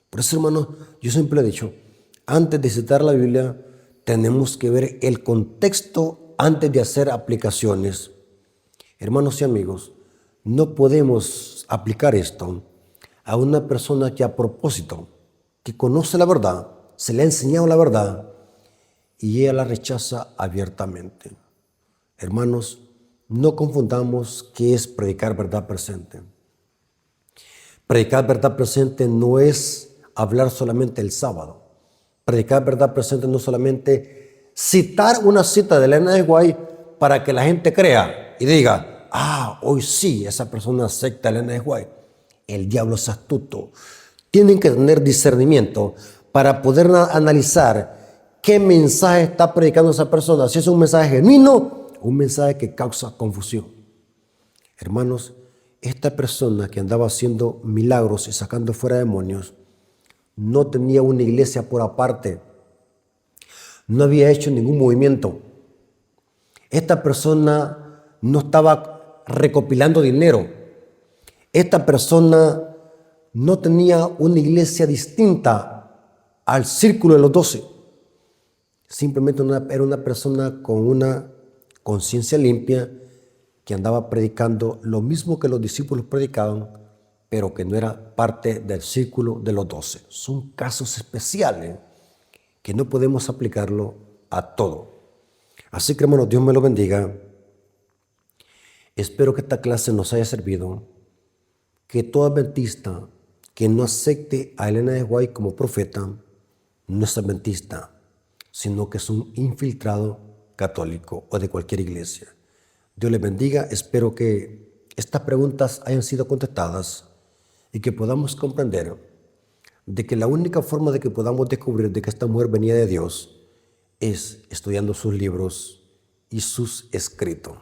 Por eso, hermanos, yo siempre he dicho, antes de citar la Biblia, tenemos que ver el contexto antes de hacer aplicaciones. Hermanos y amigos, no podemos aplicar esto a una persona que a propósito, que conoce la verdad, se le ha enseñado la verdad y ella la rechaza abiertamente. Hermanos, no confundamos qué es predicar verdad presente. Predicar verdad presente no es hablar solamente el sábado. Predicar verdad presente no es solamente citar una cita de Elena de White para que la gente crea y diga, hoy sí, esa persona acepta a Elena de White. El diablo es astuto. Tienen que tener discernimiento para poder analizar qué mensaje está predicando esa persona. Si es un mensaje genuino, un mensaje que causa confusión. Hermanos, esta persona que andaba haciendo milagros y sacando fuera demonios no tenía una iglesia por aparte. No había hecho ningún movimiento. Esta persona no estaba recopilando dinero. Esta persona no tenía una iglesia distinta al círculo de los 12. Simplemente era una persona con una conciencia limpia que andaba predicando lo mismo que los discípulos predicaban, pero que no era parte del círculo de los 12. Son casos especiales que no podemos aplicarlo a todo. Así que, hermanos, Dios me lo bendiga. Espero que esta clase nos haya servido, que todo adventista que no acepte a Elena de White como profeta no es adventista, sino que es un infiltrado católico o de cualquier iglesia. Dios les bendiga. Espero que estas preguntas hayan sido contestadas y que podamos comprender de que la única forma de que podamos descubrir de que esta mujer venía de Dios es estudiando sus libros y sus escritos.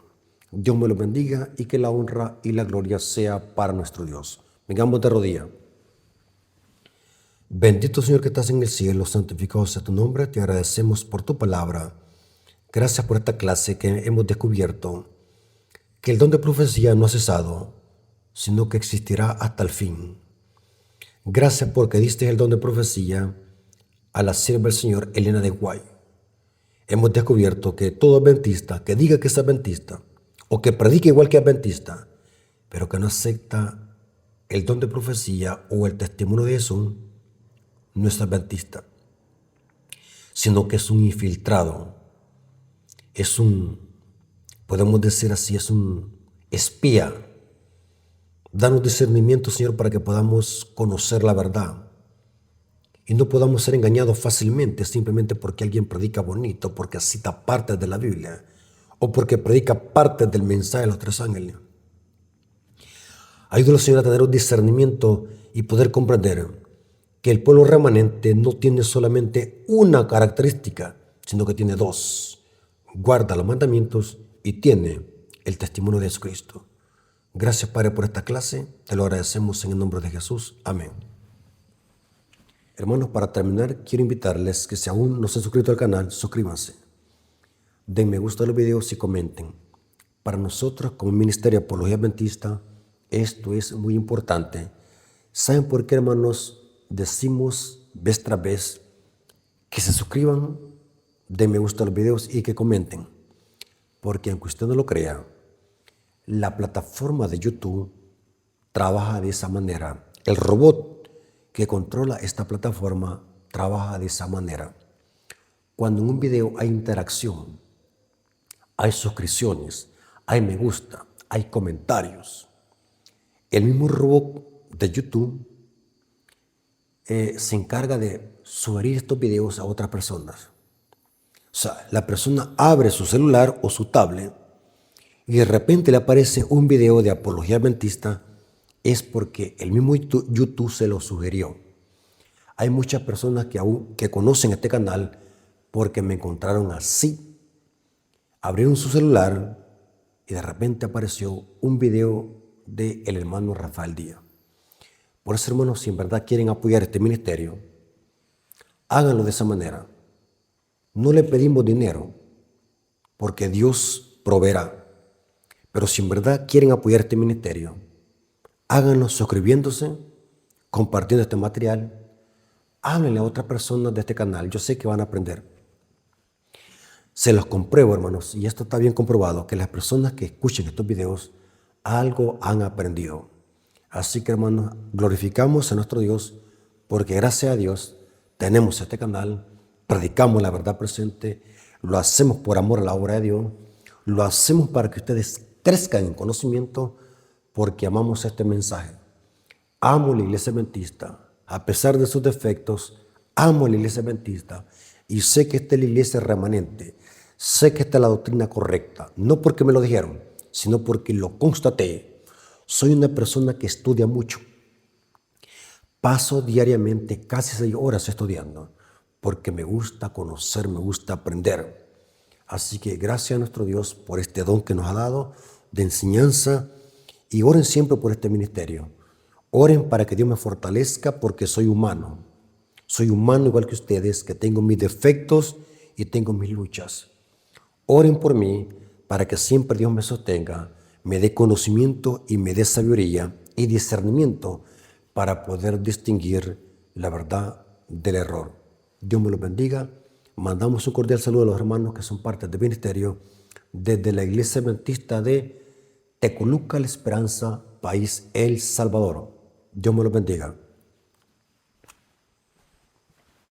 Dios me lo bendiga y que la honra y la gloria sea para nuestro Dios. Vengamos de rodillas. Bendito Señor que estás en el cielo, santificado sea tu nombre. Te agradecemos por tu palabra. Gracias por esta clase que hemos descubierto que el don de profecía no ha cesado, sino que existirá hasta el fin. Gracias porque diste el don de profecía a la sierva del Señor Elena de White. Hemos descubierto que todo adventista que diga que es adventista o que predique igual que adventista, pero que no acepta el don de profecía o el testimonio de Jesús, no es adventista, sino que es un infiltrado, podemos decir así, es un espía. Danos discernimiento, Señor, para que podamos conocer la verdad y no podamos ser engañados fácilmente simplemente porque alguien predica bonito, porque cita partes de la Biblia o porque predica partes del mensaje de los 3 ángeles. Ayúdanos, Señor, a tener un discernimiento y poder comprender que el pueblo remanente no tiene solamente una característica, sino que tiene 2. Guarda los mandamientos y tiene el testimonio de Jesucristo. Gracias, Padre, por esta clase. Te lo agradecemos en el nombre de Jesús. Amén. Hermanos, para terminar, quiero invitarles que si aún no se han suscrito al canal, suscríbanse. Den me gusta a los videos y comenten. Para nosotros, como Ministerio de Apología Adventista, esto es muy importante. ¿Saben por qué, hermanos, decimos vez tras vez que se suscriban, den me gusta a los videos y que comenten? Porque aunque usted no lo crea, la plataforma de YouTube trabaja de esa manera. El robot que controla esta plataforma trabaja de esa manera. Cuando en un video hay interacción, hay suscripciones, hay me gusta, hay comentarios, el mismo robot de YouTube se encarga de sugerir estos videos a otras personas. O sea, la persona abre su celular o su tablet y de repente le aparece un video de apología adventista, es porque el mismo YouTube se lo sugirió. Hay muchas personas que conocen este canal porque me encontraron así. Abrieron su celular y de repente apareció un video del hermano Rafael Díaz. Por eso, hermanos, si en verdad quieren apoyar este ministerio, háganlo de esa manera. No le pedimos dinero porque Dios proveerá. Pero si en verdad quieren apoyar este ministerio, háganlo suscribiéndose, compartiendo este material. Háblenle a otras personas de este canal. Yo sé que van a aprender. Se los compruebo, hermanos, y esto está bien comprobado, que las personas que escuchen estos videos algo han aprendido. Así que, hermanos, glorificamos a nuestro Dios porque gracias a Dios tenemos este canal, predicamos la verdad presente, lo hacemos por amor a la obra de Dios, lo hacemos para que ustedes crezcan en conocimiento porque amamos este mensaje. Amo la iglesia adventista, a pesar de sus defectos, amo la iglesia adventista y sé que esta es la iglesia remanente, sé que esta es la doctrina correcta, no porque me lo dijeron, sino porque lo constaté. Soy una persona que estudia mucho. Paso diariamente casi 6 horas estudiando, porque me gusta conocer, me gusta aprender. Así que gracias a nuestro Dios por este don que nos ha dado de enseñanza y oren siempre por este ministerio. Oren para que Dios me fortalezca porque soy humano. Soy humano igual que ustedes, que tengo mis defectos y tengo mis luchas. Oren por mí para que siempre Dios me sostenga, me dé conocimiento y me dé sabiduría y discernimiento para poder distinguir la verdad del error. Dios me los bendiga. Mandamos un cordial saludo a los hermanos que son parte del ministerio desde la Iglesia Adventista de Tecoluca, La Esperanza, país El Salvador. Dios me los bendiga.